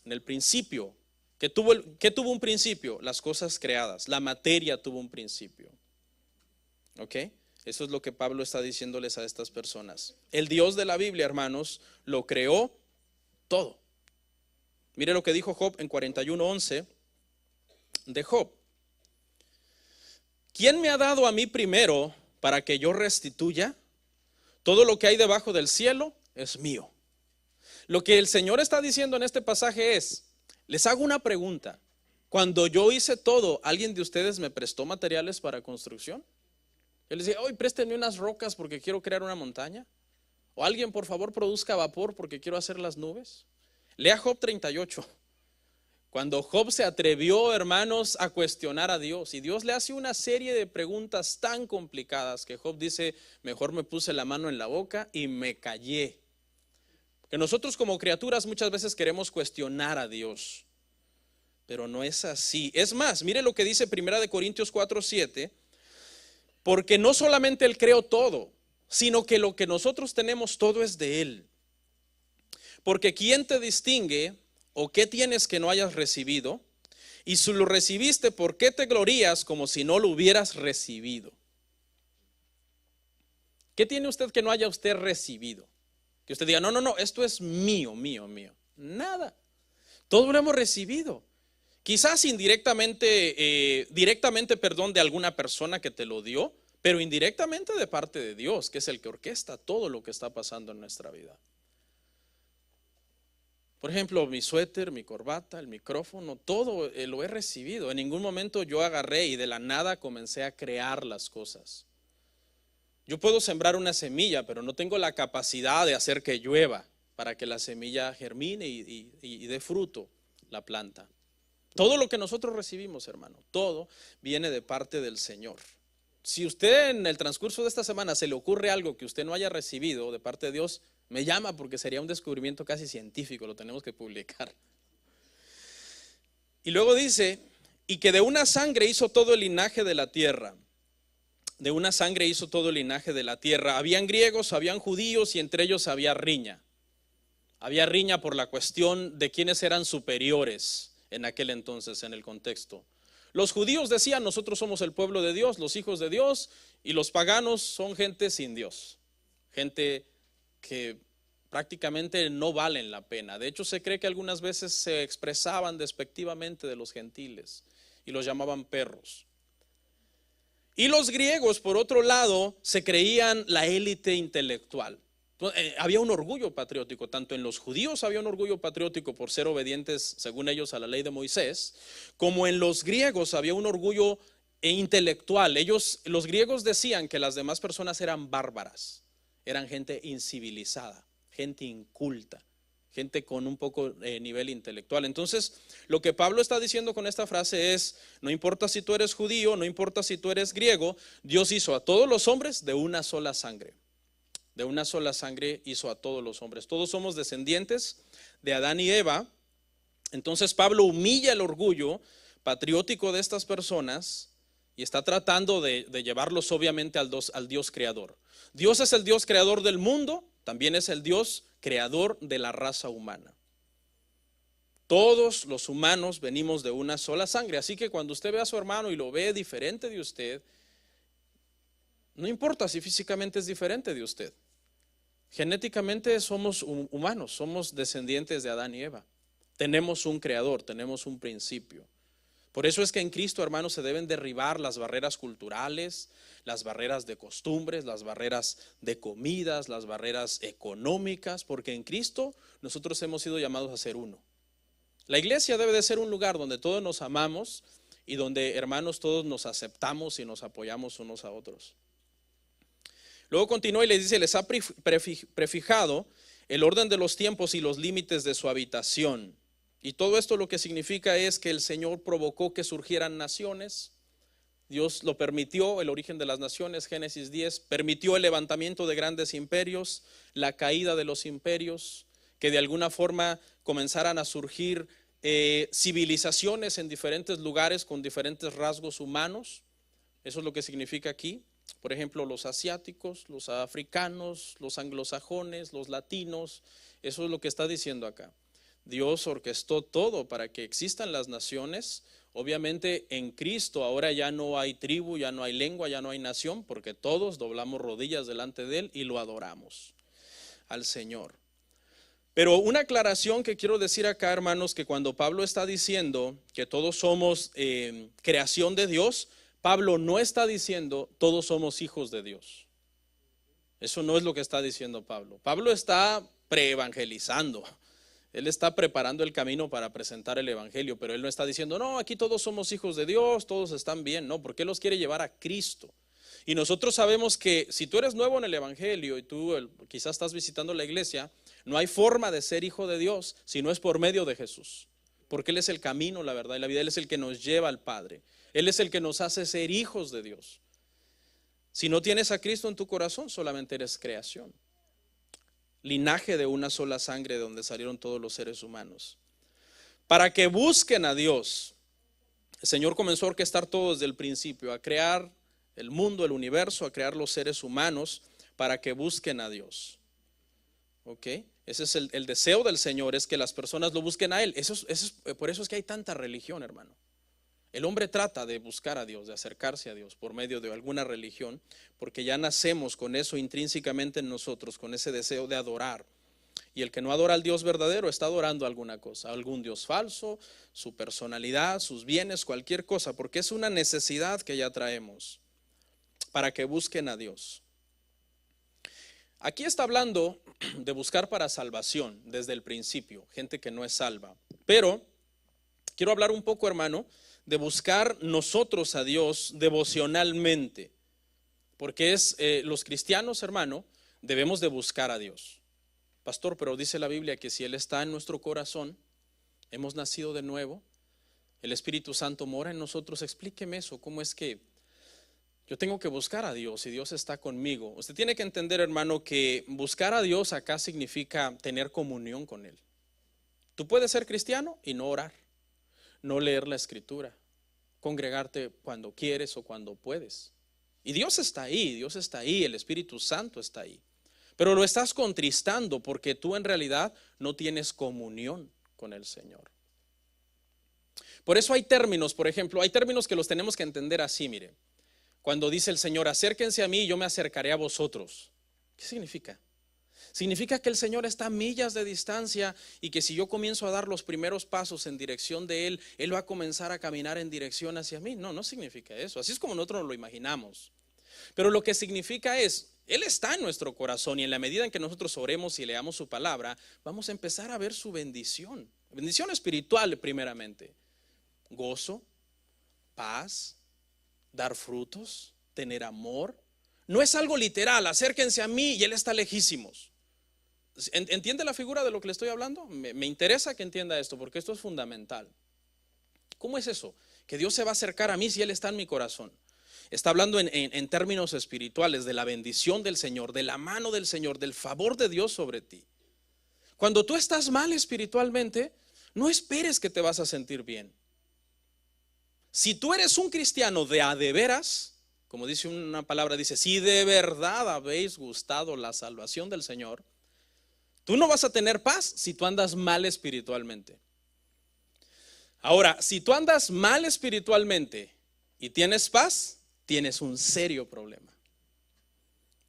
En el principio, ¿qué tuvo un principio? Las cosas creadas, la materia tuvo un principio. ¿Ok? Eso es lo que Pablo está diciéndoles a estas personas. El Dios de la Biblia, hermanos, lo creó todo. Mire lo que dijo Job en 41:11 de Job. ¿Quién me ha dado a mí primero para que yo restituya? Todo lo que hay debajo del cielo es mío. Lo que el Señor está diciendo en este pasaje es, les hago una pregunta. Cuando yo hice todo, ¿alguien de ustedes me prestó materiales para construcción? Yo les decía, hoy préstenme unas rocas porque quiero crear una montaña. O alguien, por favor, produzca vapor porque quiero hacer las nubes. Lea Job 38. Cuando Job se atrevió, hermanos, a cuestionar a Dios. Y Dios le hace una serie de preguntas tan complicadas que Job dice, mejor me puse la mano en la boca y me callé. Que nosotros como criaturas muchas veces queremos cuestionar a Dios. Pero no es así. Es más, mire lo que dice 1 Corintios 4:7. Porque no solamente Él creó todo, sino que lo que nosotros tenemos todo es de Él. Porque ¿quién te distingue o qué tienes que no hayas recibido? Y si lo recibiste, ¿por qué te glorías como si no lo hubieras recibido? ¿Qué tiene usted que no haya usted recibido? Que usted diga, no, esto es mío. Nada. Todo lo hemos recibido. Quizás indirectamente, directamente, de alguna persona que te lo dio, pero indirectamente de parte de Dios, que es el que orquesta todo lo que está pasando en nuestra vida. Por ejemplo, mi suéter, mi corbata, el micrófono, todo lo he recibido. En ningún momento yo agarré y de la nada comencé a crear las cosas. Yo puedo sembrar una semilla, pero no tengo la capacidad de hacer que llueva para que la semilla germine y dé fruto la planta. Todo lo que nosotros recibimos, hermano, todo viene de parte del Señor. Si usted en el transcurso de esta semana se le ocurre algo que usted no haya recibido de parte de Dios, me llama, porque sería un descubrimiento casi científico, lo tenemos que publicar. Y luego dice, y que de una sangre hizo todo el linaje de la tierra. De una sangre hizo todo el linaje de la tierra. Habían griegos, habían judíos, y entre ellos había riña. Había riña por la cuestión de quiénes eran superiores en aquel entonces, en el contexto. Los judíos decían, nosotros somos el pueblo de Dios, los hijos de Dios, y los paganos son gente sin Dios, gente que prácticamente no valen la pena. De hecho, se cree que algunas veces se expresaban despectivamente de los gentiles y los llamaban perros. Y los griegos, por otro lado, se creían la élite intelectual. Había un orgullo patriótico, tanto en los judíos había un orgullo patriótico por ser obedientes, según ellos, a la ley de Moisés, como en los griegos había un orgullo intelectual. Los griegos decían que las demás personas eran bárbaras, eran gente incivilizada, gente inculta, gente con un poco nivel intelectual. Entonces, lo que Pablo está diciendo con esta frase es, no importa si tú eres judío, no importa si tú eres griego, Dios hizo a todos los hombres de una sola sangre. De una sola sangre hizo a todos los hombres. Todos somos descendientes de Adán y Eva. Entonces Pablo humilla el orgullo patriótico de estas personas y está tratando de llevarlos obviamente al Dios creador. Dios es el Dios creador del mundo, también es el Dios creador de la raza humana. Todos los humanos venimos de una sola sangre, así que cuando usted ve a su hermano y lo ve diferente de usted, no importa si físicamente es diferente de usted. Genéticamente somos humanos, somos descendientes de Adán y Eva. Tenemos un creador, tenemos un principio. Por eso es que en Cristo, hermanos, se deben derribar las barreras culturales, las barreras de costumbres, las barreras de comidas, las barreras económicas, porque en Cristo nosotros hemos sido llamados a ser uno. La iglesia debe de ser un lugar donde todos nos amamos y donde, hermanos, todos nos aceptamos y nos apoyamos unos a otros. Luego continúa y les dice, les ha prefijado el orden de los tiempos y los límites de su habitación. Y todo esto lo que significa es que el Señor provocó que surgieran naciones. Dios lo permitió, el origen de las naciones, Génesis 10, permitió el levantamiento de grandes imperios, la caída de los imperios, que de alguna forma comenzaran a surgir civilizaciones en diferentes lugares con diferentes rasgos humanos. Eso es lo que significa aquí. Por ejemplo, los asiáticos, los africanos, los anglosajones, los latinos. Eso es lo que está diciendo acá. Dios orquestó todo para que existan las naciones. Obviamente en Cristo ahora ya no hay tribu, ya no hay lengua, ya no hay nación, porque todos doblamos rodillas delante de Él y lo adoramos al Señor. Pero una aclaración que quiero decir acá, hermanos, que cuando Pablo está diciendo que todos somos creación de Dios, Pablo no está diciendo todos somos hijos de Dios. Eso no es lo que está diciendo Pablo. Pablo está preevangelizando. Él está preparando el camino para presentar el evangelio, pero él no está diciendo, no, aquí todos somos hijos de Dios, todos están bien. No, porque él los quiere llevar a Cristo. Y nosotros sabemos que si tú eres nuevo en el evangelio y tú quizás estás visitando la iglesia, no hay forma de ser hijo de Dios si no es por medio de Jesús. Porque Él es el camino, la verdad y la vida. Él es el que nos lleva al Padre. Él es el que nos hace ser hijos de Dios. Si no tienes a Cristo en tu corazón, solamente eres creación. Linaje de una sola sangre de donde salieron todos los seres humanos. Para que busquen a Dios. El Señor comenzó a orquestar todo desde el principio, a crear el mundo, el universo, a crear los seres humanos para que busquen a Dios. ¿Ok? Ese es el deseo del Señor, es que las personas lo busquen a Él. Por eso es que hay tanta religión, hermano. El hombre trata de buscar a Dios, de acercarse a Dios por medio de alguna religión, porque ya nacemos con eso intrínsecamente en nosotros, con ese deseo de adorar. Y el que no adora al Dios verdadero está adorando alguna cosa, algún Dios falso, su personalidad, sus bienes, cualquier cosa, porque es una necesidad que ya traemos. para que busquen a Dios. Aquí está hablando de buscar para salvación desde el principio, gente que no es salva. Pero quiero hablar un poco, hermano, de buscar nosotros a Dios devocionalmente, porque los cristianos, hermano, debemos de buscar a Dios. Pastor, pero dice la Biblia que si Él está en nuestro corazón, hemos nacido de nuevo, el Espíritu Santo mora en nosotros. Explíqueme eso, ¿cómo es que yo tengo que buscar a Dios y Dios está conmigo? Usted tiene que entender, hermano, que buscar a Dios acá significa tener comunión con Él. Tú puedes ser cristiano y no orar, no leer la Escritura, congregarte cuando quieres o cuando puedes. Y Dios está ahí, el Espíritu Santo está ahí. Pero lo estás contristando porque tú en realidad no tienes comunión con el Señor. Por eso hay términos, por ejemplo, hay términos que los tenemos que entender así, mire. Cuando dice el Señor, acérquense a mí y yo me acercaré a vosotros. ¿Qué significa? Significa que el Señor está a millas de distancia y que si yo comienzo a dar los primeros pasos en dirección de Él, Él va a comenzar a caminar en dirección hacia mí. No, no significa eso. Así es como nosotros lo imaginamos. Pero lo que significa es, Él está en nuestro corazón y en la medida en que nosotros oremos y leamos su palabra, vamos a empezar a ver su bendición. Bendición espiritual primeramente. Gozo, paz, dar frutos, tener amor. No es algo literal, acérquense a mí y Él está lejísimos. ¿Entiende la figura de lo que le estoy hablando? Me interesa que entienda esto porque esto es fundamental. ¿Cómo es eso? Que Dios se va a acercar a mí si Él está en mi corazón. Está hablando en términos espirituales de la bendición del Señor, de la mano del Señor, del favor de Dios sobre ti. Cuando tú estás mal espiritualmente, no esperes que te vas a sentir bien. Si tú eres un cristiano de a de veras, como dice una palabra, dice, si de verdad habéis gustado la salvación del Señor, tú no vas a tener paz si tú andas mal espiritualmente. Ahora, si tú andas mal espiritualmente y tienes paz, tienes un serio problema.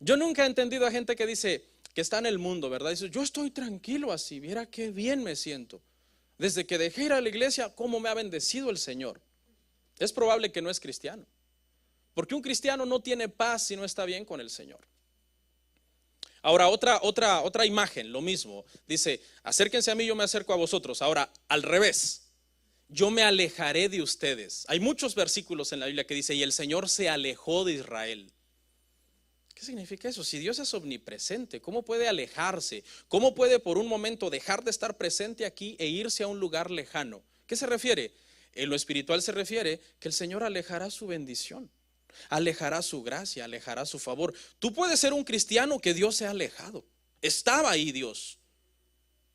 Yo nunca he entendido a gente que dice que está en el mundo, ¿verdad? Dice, yo estoy tranquilo así, mira qué bien me siento. Desde que dejé ir a la iglesia, cómo me ha bendecido el Señor. Es probable que no es cristiano, porque un cristiano no tiene paz si no está bien con el Señor. Ahora otra imagen, lo mismo, dice, acérquense a mí, yo me acerco a vosotros. Ahora, al revés, yo me alejaré de ustedes. Hay muchos versículos en la Biblia que dice, y el Señor se alejó de Israel. ¿Qué significa eso? Si Dios es omnipresente, ¿cómo puede alejarse? ¿Cómo puede por un momento dejar de estar presente aquí e irse a un lugar lejano? ¿Qué se refiere? En lo espiritual se refiere que el Señor alejará su bendición, alejará su gracia, alejará su favor. Tú puedes ser un cristiano que Dios se ha alejado. Estaba ahí Dios,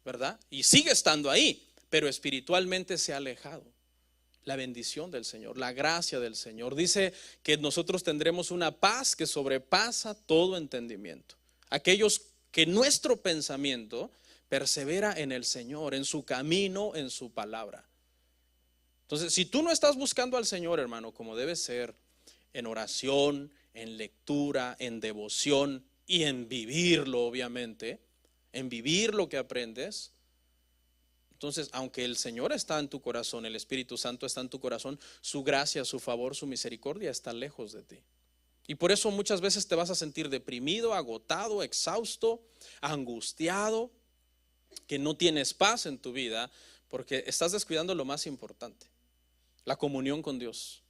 ¿verdad? Y sigue estando ahí, pero espiritualmente se ha alejado. La bendición del Señor, la gracia del Señor. Dice que nosotros tendremos una paz que sobrepasa todo entendimiento. Aquellos que nuestro pensamiento persevera en el Señor, en su camino, en su palabra. Entonces, si tú no estás buscando al Señor, hermano, como debe ser, en oración, en lectura, en devoción y en vivirlo, obviamente, en vivir lo que aprendes, entonces, aunque el Señor está en tu corazón, el Espíritu Santo está en tu corazón, su gracia, su favor, su misericordia está lejos de ti. Y por eso muchas veces te vas a sentir deprimido, agotado, exhausto, angustiado, que no tienes paz en tu vida, porque estás descuidando lo más importante, la comunión con Dios.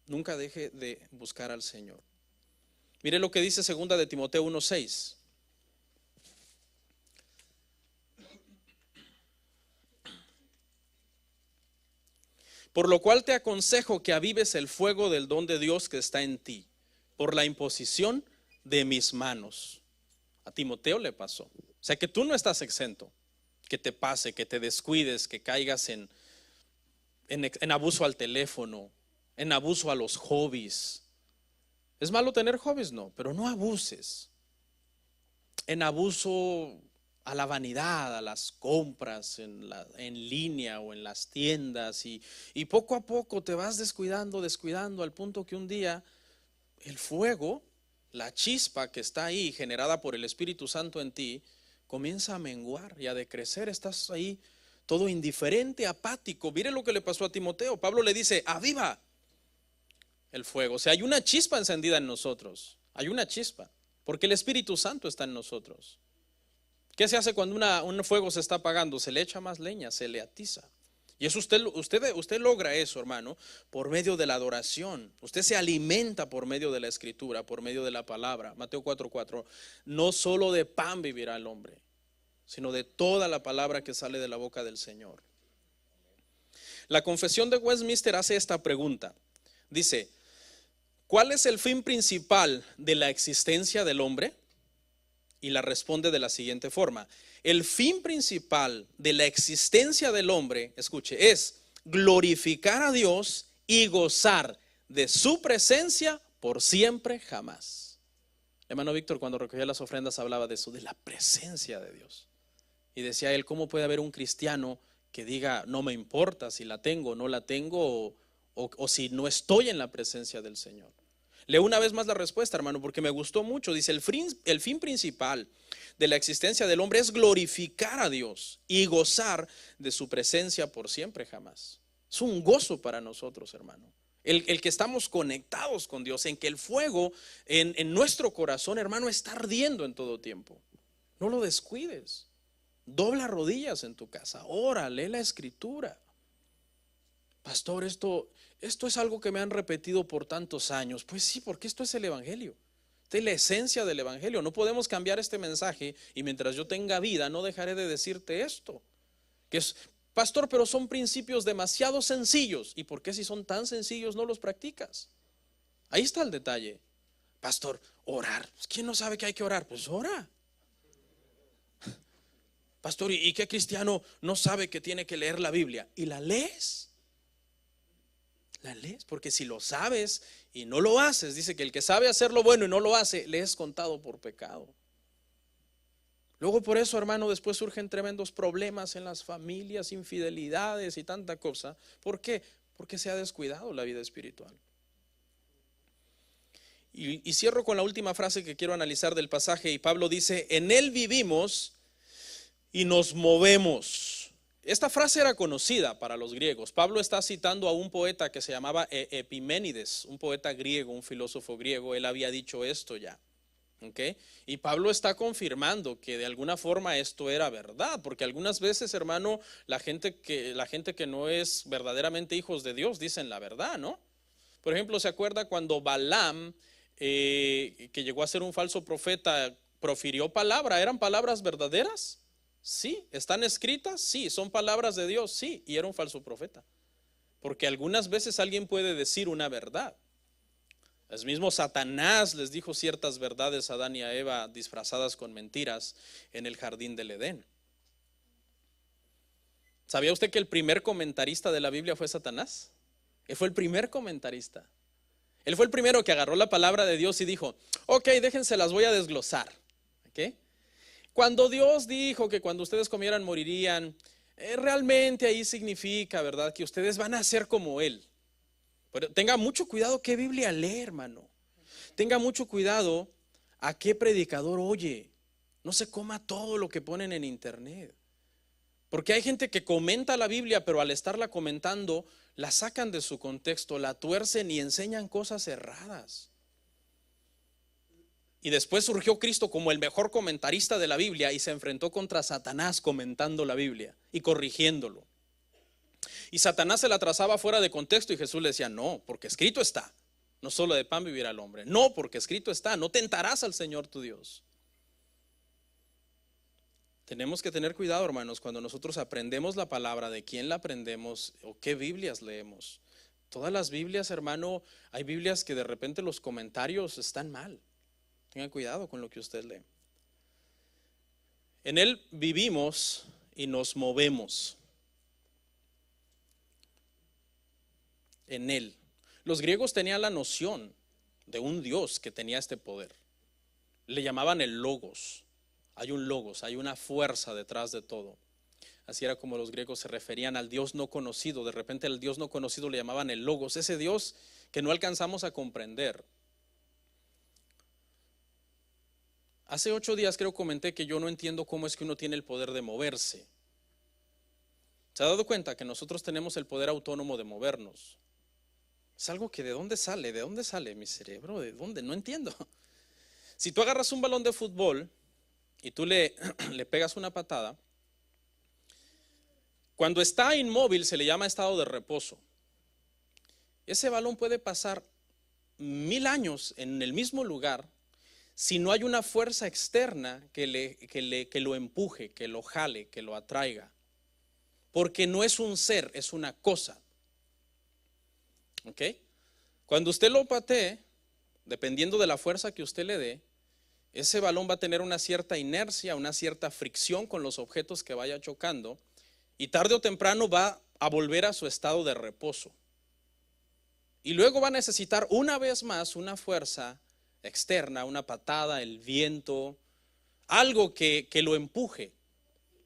Nunca deje de buscar al Señor. Mire lo que dice 2 de Timoteo 1:6. Por lo cual te aconsejo que avives el fuego del don de Dios que está en ti, por la imposición de mis manos. A Timoteo le pasó. O sea que tú no estás exento, que te pase, que te descuides, que caigas en abuso al teléfono, en abuso a los hobbies. ¿Es malo tener hobbies? No, pero no abuses. En abuso a la vanidad, a las compras en línea o en las tiendas y poco a poco te vas descuidando al punto que un día el fuego, la chispa que está ahí generada por el Espíritu Santo en ti, comienza a menguar y a decrecer. Estás ahí todo indiferente, apático. Mire lo que le pasó a Timoteo. Pablo le dice, aviva el fuego. O sea, hay una chispa encendida en nosotros. Hay una chispa, porque el Espíritu Santo está en nosotros. ¿Qué se hace cuando un fuego se está apagando? Se le echa más leña, se le atiza. Y eso usted logra eso, hermano, por medio de la adoración. Usted se alimenta por medio de la Escritura, por medio de la palabra. Mateo 4:4. No solo de pan vivirá el hombre, sino de toda la palabra que sale de la boca del Señor. La Confesión de Westminster hace esta pregunta. Dice, ¿cuál es el fin principal de la existencia del hombre? Y la responde de la siguiente forma: el fin principal de la existencia del hombre, escuche, es glorificar a Dios y gozar de su presencia por siempre jamás. Hermano Víctor, cuando recogía las ofrendas, hablaba de eso, de la presencia de Dios. Y decía él, ¿cómo puede haber un cristiano que diga, no me importa si la tengo o no la tengo, o si no estoy en la presencia del Señor? Leo una vez más la respuesta, hermano, porque me gustó mucho. Dice, el fin principal de la existencia del hombre es glorificar a Dios y gozar de su presencia por siempre jamás. Es un gozo para nosotros, hermano. El que estamos conectados con Dios, en que el fuego en nuestro corazón, hermano, está ardiendo en todo tiempo. No lo descuides. Dobla rodillas en tu casa, ora, lee la Escritura. Pastor, esto es algo que me han repetido por tantos años. Pues sí, porque esto es el Evangelio. Esta es la esencia del Evangelio. No podemos cambiar este mensaje y mientras yo tenga vida no dejaré de decirte esto. Que es, pastor, pero son principios demasiado sencillos. ¿Y por qué si son tan sencillos no los practicas? Ahí está el detalle. Pastor, orar. ¿Quién no sabe que hay que orar? Pues ora. Pastor, ¿y qué cristiano no sabe que tiene que leer la Biblia? ¿Y la lees? La lees, porque si lo sabes y no lo haces, dice que el que sabe hacer lo bueno y no lo hace, le es contado por pecado. Luego por eso, hermano, después surgen tremendos problemas en las familias, infidelidades y tanta cosa. ¿Por qué? Porque se ha descuidado la vida espiritual. Y cierro con la última frase que quiero analizar del pasaje, y Pablo dice, en él vivimos y nos movemos. Esta frase era conocida para los griegos. Pablo está citando a un poeta que se llamaba Epiménides, un poeta griego, un filósofo griego. Él había dicho esto ya. ¿Okay? Y Pablo está confirmando que de alguna forma esto era verdad, porque algunas veces, hermano, la gente que no es verdaderamente hijos de Dios dicen la verdad, ¿no? Por ejemplo, ¿se acuerda cuando Balaam, que llegó a ser un falso profeta, profirió palabra? ¿Eran palabras verdaderas? Sí. ¿Están escritas? Sí. ¿Son palabras de Dios? Sí. Y era un falso profeta, porque algunas veces alguien puede decir una verdad. El mismo Satanás les dijo ciertas verdades a Adán y a Eva disfrazadas con mentiras en el jardín del Edén. ¿Sabía usted que el primer comentarista de la Biblia fue Satanás? Él fue el primer comentarista. Él fue el primero que agarró la palabra de Dios y dijo, ok, déjense, las voy a desglosar. ¿Okay? Cuando Dios dijo que cuando ustedes comieran morirían, realmente ahí significa, ¿verdad?, que ustedes van a ser como Él. Pero tenga mucho cuidado qué Biblia lee, hermano. Tenga mucho cuidado a qué predicador oye. No se coma todo lo que ponen en internet. Porque hay gente que comenta la Biblia, pero al estarla comentando, la sacan de su contexto, la tuercen y enseñan cosas erradas. Y después surgió Cristo como el mejor comentarista de la Biblia y se enfrentó contra Satanás comentando la Biblia y corrigiéndolo. Y Satanás se la trazaba fuera de contexto y Jesús le decía, no, porque escrito está, no solo de pan vivirá el hombre. No, porque escrito está, no tentarás al Señor tu Dios. Tenemos que tener cuidado, hermanos, cuando nosotros aprendemos la palabra, de quién la aprendemos o qué Biblias leemos. Todas las Biblias, hermano, hay Biblias que de repente los comentarios están mal. Tengan cuidado con lo que usted lee. En él vivimos y nos movemos. En él. Los griegos tenían la noción de un Dios que tenía este poder. Le llamaban el logos. Hay un logos, hay una fuerza detrás de todo. Así era como los griegos se referían al Dios no conocido. De repente al Dios no conocido le llamaban el logos, ese Dios que no alcanzamos a comprender. Hace 8 días creo comenté que yo no entiendo cómo es que uno tiene el poder de moverse. ¿Se ha dado cuenta que nosotros tenemos el poder autónomo de movernos? Es algo que ¿de dónde sale? ¿De dónde sale mi cerebro? ¿De dónde? No entiendo. Si tú agarras un balón de fútbol y tú le pegas una patada, cuando está inmóvil se le llama estado de reposo. Ese balón puede pasar 1000 años en el mismo lugar si no hay una fuerza externa que lo empuje, que lo jale, que lo atraiga. Porque no es un ser, es una cosa. ¿Ok? Cuando usted lo patee, dependiendo de la fuerza que usted le dé, ese balón va a tener una cierta inercia, una cierta fricción con los objetos que vaya chocando, y tarde o temprano va a volver a su estado de reposo. Y luego va a necesitar una vez más una fuerza externa, una patada, el viento, algo que lo empuje,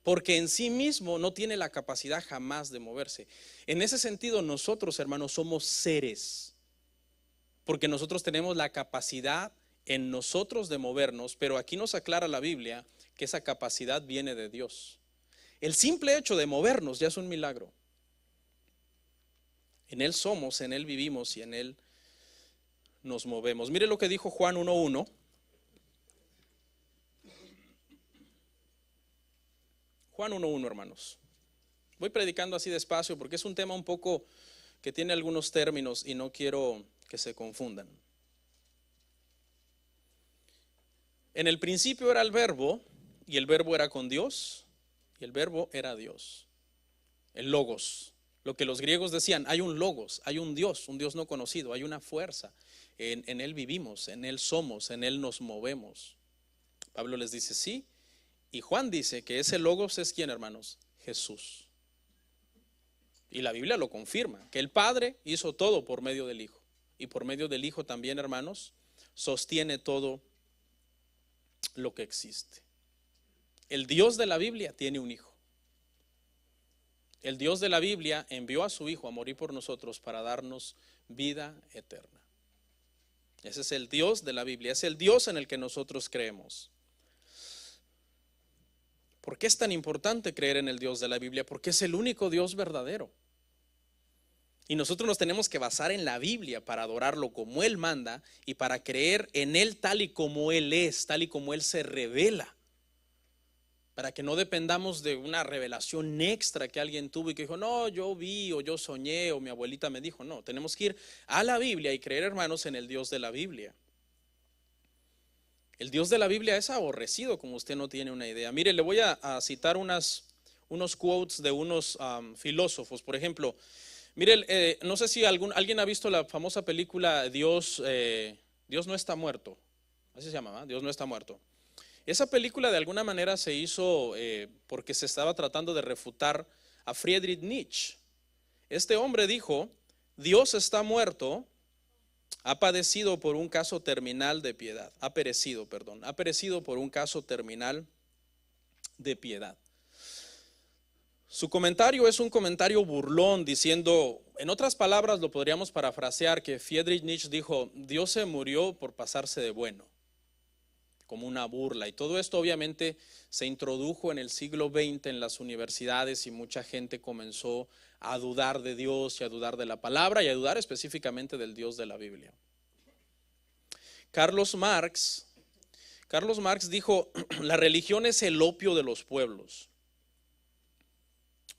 porque en sí mismo no tiene la capacidad jamás de moverse. En ese sentido, nosotros, hermanos, somos seres, porque nosotros tenemos la capacidad en nosotros de movernos, pero aquí nos aclara la Biblia que esa capacidad viene de Dios. El simple hecho de movernos ya es un milagro. En Él somos, en Él vivimos y en Él nos movemos. Mire lo que dijo Juan 1:1. Juan 1:1, hermanos. Voy predicando así despacio porque es un tema un poco que tiene algunos términos y no quiero que se confundan. En el principio era el verbo, y el verbo era con Dios, y el verbo era Dios. El logos. Lo que los griegos decían, hay un logos, hay un Dios no conocido, hay una fuerza. En Él vivimos, en Él somos, en Él nos movemos. Pablo les dice sí, y Juan dice que ese logos es ¿quién, hermanos? Jesús. Y la Biblia lo confirma, que el Padre hizo todo por medio del Hijo. Y por medio del Hijo también, hermanos, sostiene todo lo que existe. El Dios de la Biblia tiene un hijo. El Dios de la Biblia envió a su Hijo a morir por nosotros para darnos vida eterna. Ese es el Dios de la Biblia, es el Dios en el que nosotros creemos. ¿Por qué es tan importante creer en el Dios de la Biblia? Porque es el único Dios verdadero. Y nosotros nos tenemos que basar en la Biblia para adorarlo como Él manda y para creer en Él tal y como Él es, tal y como Él se revela. Para que no dependamos de una revelación extra que alguien tuvo y que dijo, no, yo vi o yo soñé o mi abuelita me dijo. No, tenemos que ir a la Biblia y creer, hermanos, en el Dios de la Biblia. El Dios de la Biblia es aborrecido, como usted no tiene una idea. Mire, le voy a citar unos quotes de unos filósofos. Por ejemplo, mire, no sé si alguien ha visto la famosa película Dios no está muerto. Así se llama, ¿verdad? Dios no está muerto. Esa película de alguna manera se hizo porque se estaba tratando de refutar a Friedrich Nietzsche. Este hombre dijo, Dios está muerto, ha perecido por un caso terminal de piedad. Ha perecido por un caso terminal de piedad. Su comentario es un comentario burlón diciendo, en otras palabras lo podríamos parafrasear, que Friedrich Nietzsche dijo, Dios se murió por pasarse de bueno, como una burla. Y todo esto obviamente se introdujo en el siglo XX en las universidades y mucha gente comenzó a dudar de Dios y a dudar de la palabra y a dudar específicamente del Dios de la Biblia. Carlos Marx dijo, la religión es el opio de los pueblos.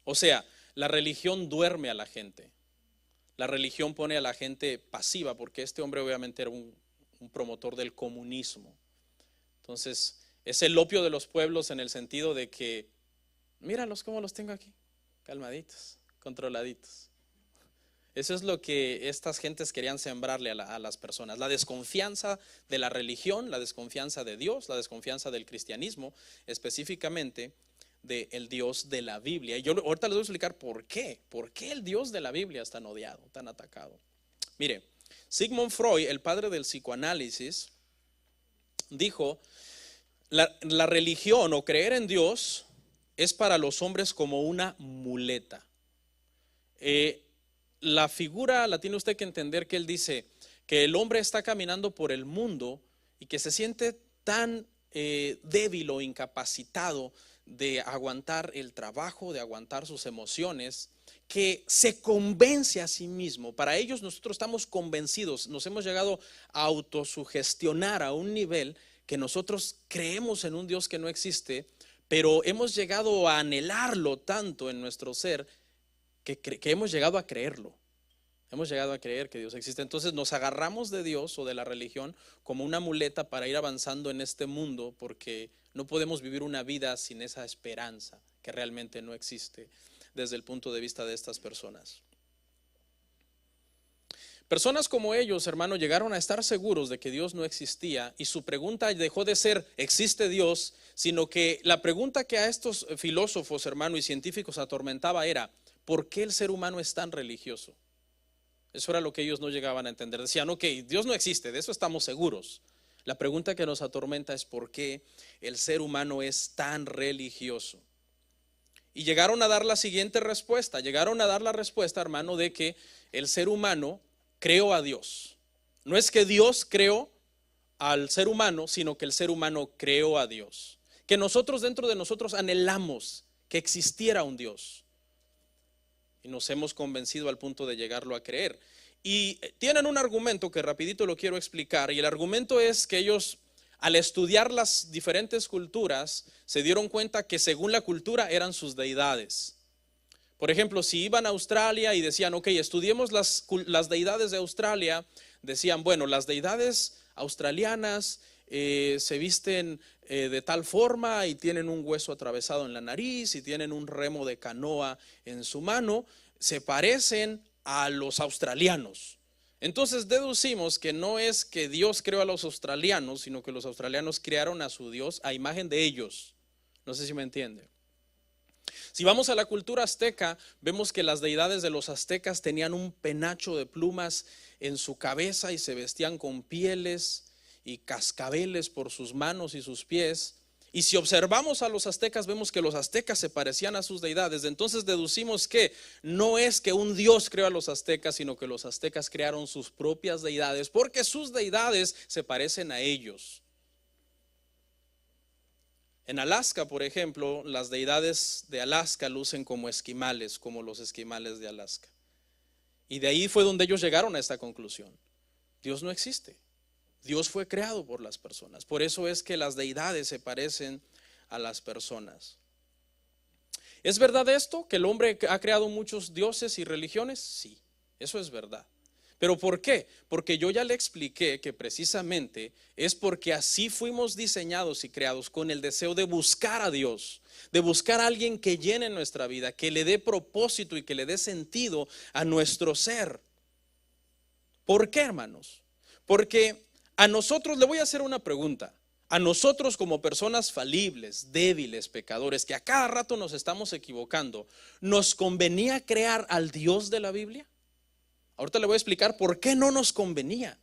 O sea, la religión duerme a la gente. La religión pone a la gente pasiva, porque este hombre obviamente era un promotor del comunismo. Entonces, es el opio de los pueblos en el sentido de que, míralos cómo los tengo aquí, calmaditos, controladitos. Eso es lo que estas gentes querían sembrarle a las personas, la desconfianza de la religión, la desconfianza de Dios, la desconfianza del cristianismo, específicamente del Dios de la Biblia. Y yo ahorita les voy a explicar por qué el Dios de la Biblia es tan odiado, tan atacado. Mire, Sigmund Freud, el padre del psicoanálisis, dijo, la religión o creer en Dios es para los hombres como una muleta. La figura la tiene usted que entender, que él dice que el hombre está caminando por el mundo y que se siente tan débil o incapacitado de aguantar el trabajo, de aguantar sus emociones, que se convence a sí mismo. Para ellos nosotros estamos convencidos, nos hemos llegado a autosugestionar a un nivel que nosotros creemos en un Dios que no existe, pero hemos llegado a anhelarlo tanto en nuestro ser que hemos llegado a creerlo. Hemos llegado a creer que Dios existe. Entonces nos agarramos de Dios o de la religión como una muleta para ir avanzando en este mundo, porque no podemos vivir una vida sin esa esperanza que realmente no existe desde el punto de vista de estas personas. Personas como ellos, hermano, llegaron a estar seguros de que Dios no existía, y su pregunta dejó de ser ¿existe Dios?, sino que la pregunta que a estos filósofos, hermano, y científicos atormentaba era ¿por qué el ser humano es tan religioso? Eso era lo que ellos no llegaban a entender. Decían, ok, Dios no existe, de eso estamos seguros. La pregunta que nos atormenta es ¿por qué el ser humano es tan religioso? Y llegaron a dar la siguiente respuesta. Llegaron a dar la respuesta, hermano, de que el ser humano creó a Dios. No es que Dios creó al ser humano, sino que el ser humano creó a Dios. Que nosotros dentro de nosotros anhelamos que existiera un Dios. Y nos hemos convencido al punto de llegarlo a creer. Y tienen un argumento que rapidito lo quiero explicar. Y el argumento es que ellos, al estudiar las diferentes culturas, se dieron cuenta que según la cultura eran sus deidades. Por ejemplo, si iban a Australia y decían, ok, estudiemos las deidades de Australia, decían, bueno, las deidades australianas se visten de tal forma y tienen un hueso atravesado en la nariz y tienen un remo de canoa en su mano, se parecen a los australianos. Entonces deducimos que no es que Dios creó a los australianos, sino que los australianos crearon a su Dios a imagen de ellos. No sé si me entiende. Si vamos a la cultura azteca, vemos que las deidades de los aztecas tenían un penacho de plumas en su cabeza y se vestían con pieles y cascabeles por sus manos y sus pies. Y si observamos a los aztecas, vemos que los aztecas se parecían a sus deidades. Entonces deducimos que no es que un Dios creó a los aztecas, sino que los aztecas crearon sus propias deidades, porque sus deidades se parecen a ellos. En Alaska, por ejemplo, las deidades de Alaska lucen como esquimales, como los esquimales de Alaska. Y de ahí fue donde ellos llegaron a esta conclusión. Dios no existe. Dios fue creado por las personas. Por eso es que las deidades se parecen a las personas. ¿Es verdad esto? ¿Que el hombre ha creado muchos dioses y religiones? Sí, eso es verdad. ¿Pero por qué? Porque yo ya le expliqué que precisamente es porque así fuimos diseñados y creados, con el deseo de buscar a Dios, de buscar a alguien que llene nuestra vida, que le dé propósito y que le dé sentido a nuestro ser. ¿Por qué, hermanos? Porque a nosotros, le voy a hacer una pregunta, a nosotros como personas falibles, débiles, pecadores, que a cada rato nos estamos equivocando, ¿nos convenía crear al Dios de la Biblia? Ahorita le voy a explicar por qué no nos convenía.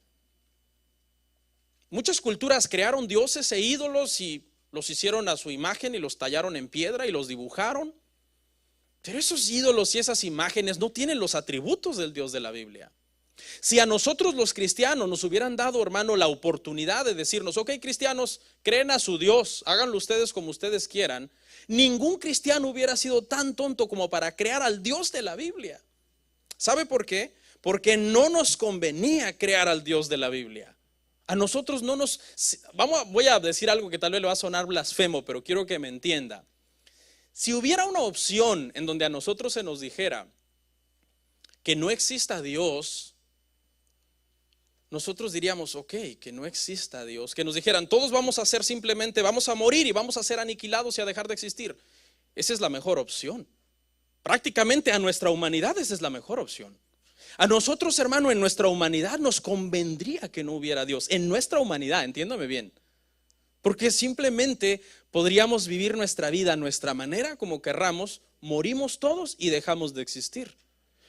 Muchas culturas crearon dioses e ídolos y los hicieron a su imagen y los tallaron en piedra y los dibujaron. Pero esos ídolos y esas imágenes no tienen los atributos del Dios de la Biblia. Si a nosotros los cristianos nos hubieran dado, hermano, la oportunidad de decirnos, ok, cristianos, creen a su Dios, háganlo ustedes como ustedes quieran, ningún cristiano hubiera sido tan tonto como para crear al Dios de la Biblia. ¿Sabe por qué? Porque no nos convenía crear al Dios de la Biblia. A nosotros no nos... voy a decir algo que tal vez le va a sonar blasfemo, pero quiero que me entienda. Si hubiera una opción en donde a nosotros se nos dijera que no exista Dios, nosotros diríamos, ok, que no exista Dios. Que nos dijeran, todos vamos a ser simplemente, vamos a morir y vamos a ser aniquilados y a dejar de existir. Esa es la mejor opción. Prácticamente a nuestra humanidad esa es la mejor opción. A nosotros, hermano, en nuestra humanidad nos convendría que no hubiera Dios. En nuestra humanidad, entiéndame bien. Porque simplemente podríamos vivir nuestra vida a nuestra manera, como querramos, morimos todos y dejamos de existir.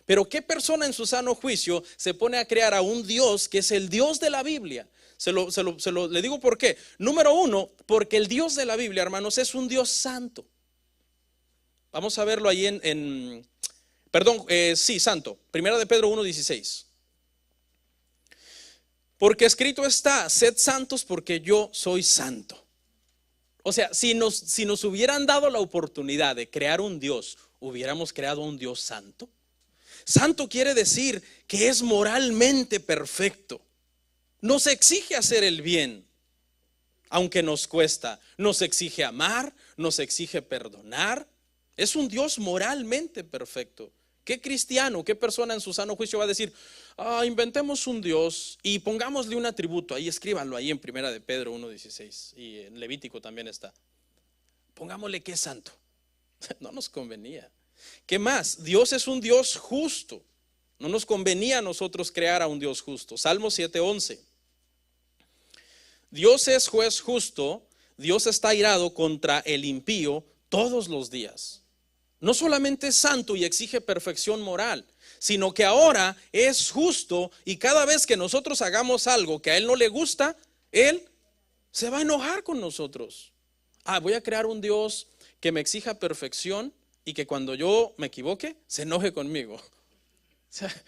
Pero ¿qué persona en su sano juicio se pone a crear a un Dios que es el Dios de la Biblia? Le digo por qué. Número uno, porque el Dios de la Biblia, hermanos, es un Dios santo. Vamos a verlo ahí santo. Primera de Pedro 1:16. Porque escrito está, sed santos porque yo soy santo. O sea, si nos hubieran dado la oportunidad de crear un Dios, ¿hubiéramos creado un Dios santo? Santo quiere decir que es moralmente perfecto. Nos exige hacer el bien, aunque nos cuesta. Nos exige amar, nos exige perdonar. Es un Dios moralmente perfecto. ¿Qué cristiano, qué persona en su sano juicio va a decir, inventemos un Dios y pongámosle un atributo? Ahí escríbanlo, ahí en Primera de Pedro 1:16 y en Levítico también está. Pongámosle que es santo. No nos convenía. ¿Qué más? Dios es un Dios justo. No nos convenía a nosotros crear a un Dios justo. Salmo 7:11. Dios es juez justo, Dios está irado contra el impío todos los días. No solamente es santo y exige perfección moral, sino que ahora es justo y cada vez que nosotros hagamos algo que a Él no le gusta, Él se va a enojar con nosotros. Voy a crear un Dios que me exija perfección y que cuando yo me equivoque se enoje conmigo. O sea,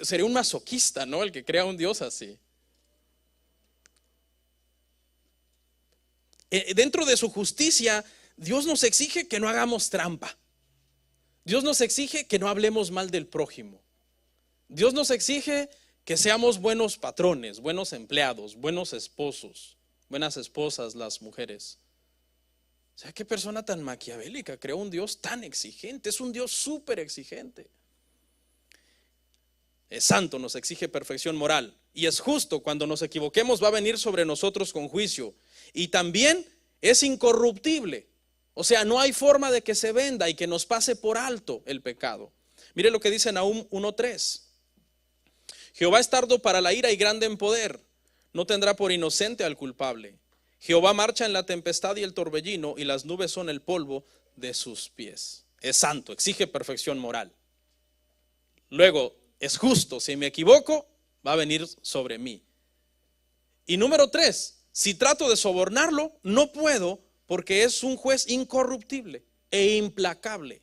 sería un masoquista, ¿no? El que crea un Dios así. Dentro de su justicia, Dios nos exige que no hagamos trampa. Dios nos exige que no hablemos mal del prójimo. Dios nos exige que seamos buenos patrones, buenos empleados, buenos esposos, buenas esposas las mujeres. O sea, qué persona tan maquiavélica creó un Dios tan exigente. Es un Dios súper exigente. Es santo, nos exige perfección moral. Y es justo, cuando nos equivoquemos va a venir sobre nosotros con juicio. Y también es incorruptible. O sea, no hay forma de que se venda y que nos pase por alto el pecado. Mire lo que dice Nahum 1:3. Jehová es tardo para la ira y grande en poder. No tendrá por inocente al culpable. Jehová marcha en la tempestad y el torbellino, y las nubes son el polvo de sus pies. Es santo, exige perfección moral. Luego, es justo. Si me equivoco, va a venir sobre mí. Y número 3, si trato de sobornarlo, no puedo, porque es un juez incorruptible e implacable.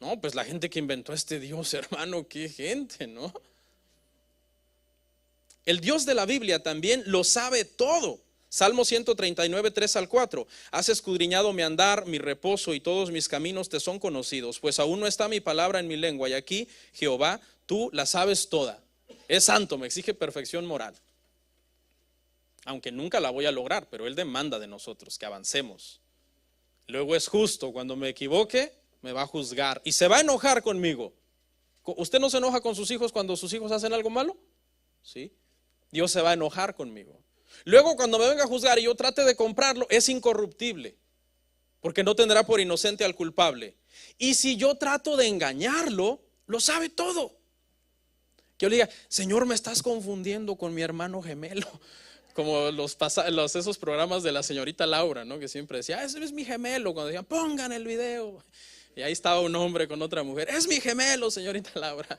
No, pues la gente que inventó este Dios, hermano, qué gente, ¿no? El Dios de la Biblia también lo sabe todo. Salmo 139, 3-4. Has escudriñado mi andar, mi reposo, y todos mis caminos te son conocidos, pues aún no está mi palabra en mi lengua, y aquí, Jehová, tú la sabes toda. Es santo, me exige perfección moral. Aunque nunca la voy a lograr, pero Él demanda de nosotros que avancemos. Luego es justo, cuando me equivoque, me va a juzgar y se va a enojar conmigo. ¿Usted no se enoja con sus hijos cuando sus hijos hacen algo malo? Sí. Dios se va a enojar conmigo. Luego, cuando me venga a juzgar y yo trate de comprarlo, es incorruptible, porque no tendrá por inocente al culpable. Y si yo trato de engañarlo, lo sabe todo. Que yo le diga, Señor, me estás confundiendo con mi hermano gemelo. Como esos programas de la señorita Laura, ¿no? Que siempre decía, ese es mi gemelo. Cuando decían, pongan el video. Y ahí estaba un hombre con otra mujer. Es mi gemelo, señorita Laura.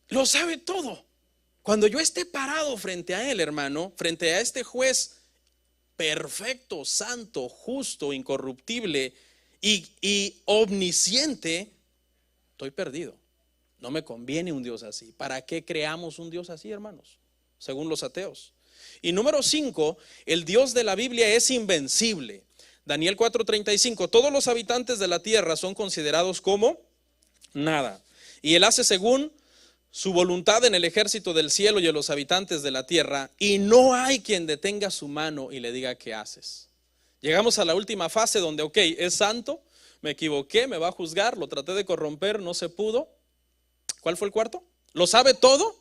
Lo sabe todo. Cuando yo esté parado frente a Él, hermano, frente a este juez perfecto, santo, justo, incorruptible y omnisciente, estoy perdido. No me conviene un Dios así. ¿Para qué creamos un Dios así, hermanos? Según los ateos. Y número 5, el Dios de la Biblia es invencible. Daniel 4:35, todos los habitantes de la tierra son considerados como nada. Y Él hace según su voluntad en el ejército del cielo y en los habitantes de la tierra, y no hay quien detenga su mano y le diga qué haces. Llegamos a la última fase donde, ok, es santo, me equivoqué, me va a juzgar, lo traté de corromper, no se pudo. ¿Cuál fue el cuarto? ¿Lo sabe todo?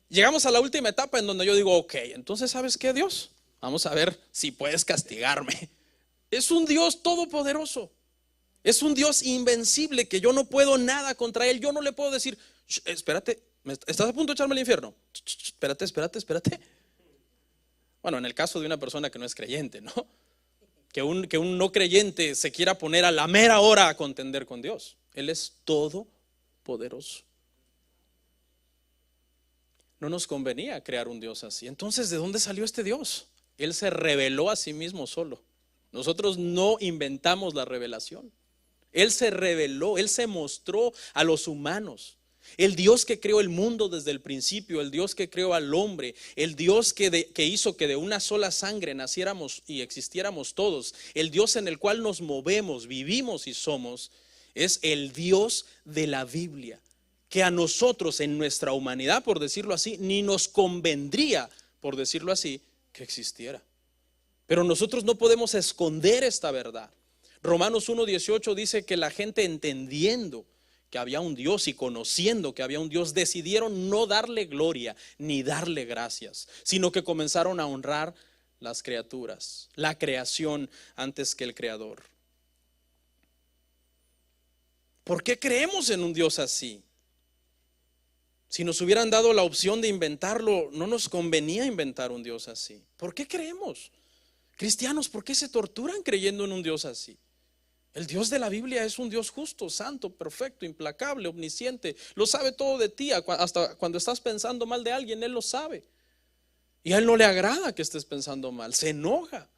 Llegamos a la última etapa en donde yo digo, ok, entonces ¿sabes qué, Dios? Vamos a ver si puedes castigarme. Es un Dios todopoderoso. Es un Dios invencible que yo no puedo nada contra Él. Yo no le puedo decir, espérate, ¿estás a punto de echarme al infierno? Espérate. Bueno, en el caso de una persona que no es creyente, ¿no? Que un no creyente se quiera poner a la mera hora a contender con Dios. Él es todopoderoso. No nos convenía crear un Dios así. Entonces, ¿de dónde salió este Dios? Él se reveló a sí mismo solo. Nosotros no inventamos la revelación. Él se reveló, Él se mostró a los humanos. El Dios que creó el mundo desde el principio, el Dios que creó al hombre, el Dios que hizo que de una sola sangre naciéramos y existiéramos todos, el Dios en el cual nos movemos, vivimos y somos, es el Dios de la Biblia, que a nosotros en nuestra humanidad, por decirlo así, ni nos convendría, por decirlo así, que existiera. Pero nosotros no podemos esconder esta verdad. Romanos 1:18 dice que la gente, entendiendo que había un Dios y conociendo que había un Dios, decidieron no darle gloria ni darle gracias, sino que comenzaron a honrar las criaturas, la creación antes que el Creador. ¿Por qué creemos en un Dios así? Si nos hubieran dado la opción de inventarlo, no nos convenía inventar un Dios así. ¿Por qué creemos? Cristianos, ¿por qué se torturan creyendo en un Dios así? El Dios de la Biblia es un Dios justo, santo, perfecto, implacable, omnisciente. Lo sabe todo de ti. Hasta cuando estás pensando mal de alguien, Él lo sabe. Y a Él no le agrada que estés pensando mal, se enoja.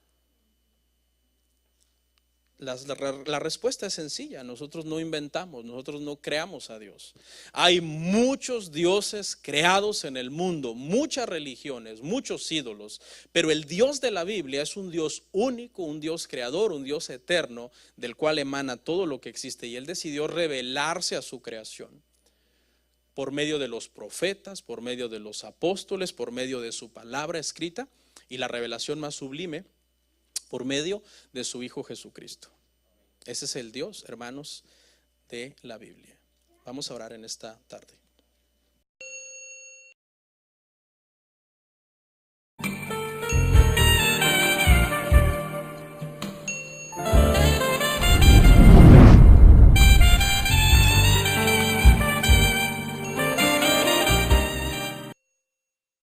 La respuesta es sencilla: nosotros no inventamos, nosotros no creamos a Dios. Hay muchos dioses creados en el mundo, muchas religiones, muchos ídolos, pero el Dios de la Biblia es un Dios único, un Dios creador, un Dios eterno, del cual emana todo lo que existe, y Él decidió revelarse a su creación por medio de los profetas, por medio de los apóstoles, por medio de su palabra escrita, y la revelación más sublime, por medio de su Hijo Jesucristo. Ese es el Dios, hermanos, de la Biblia. Vamos a orar en esta tarde.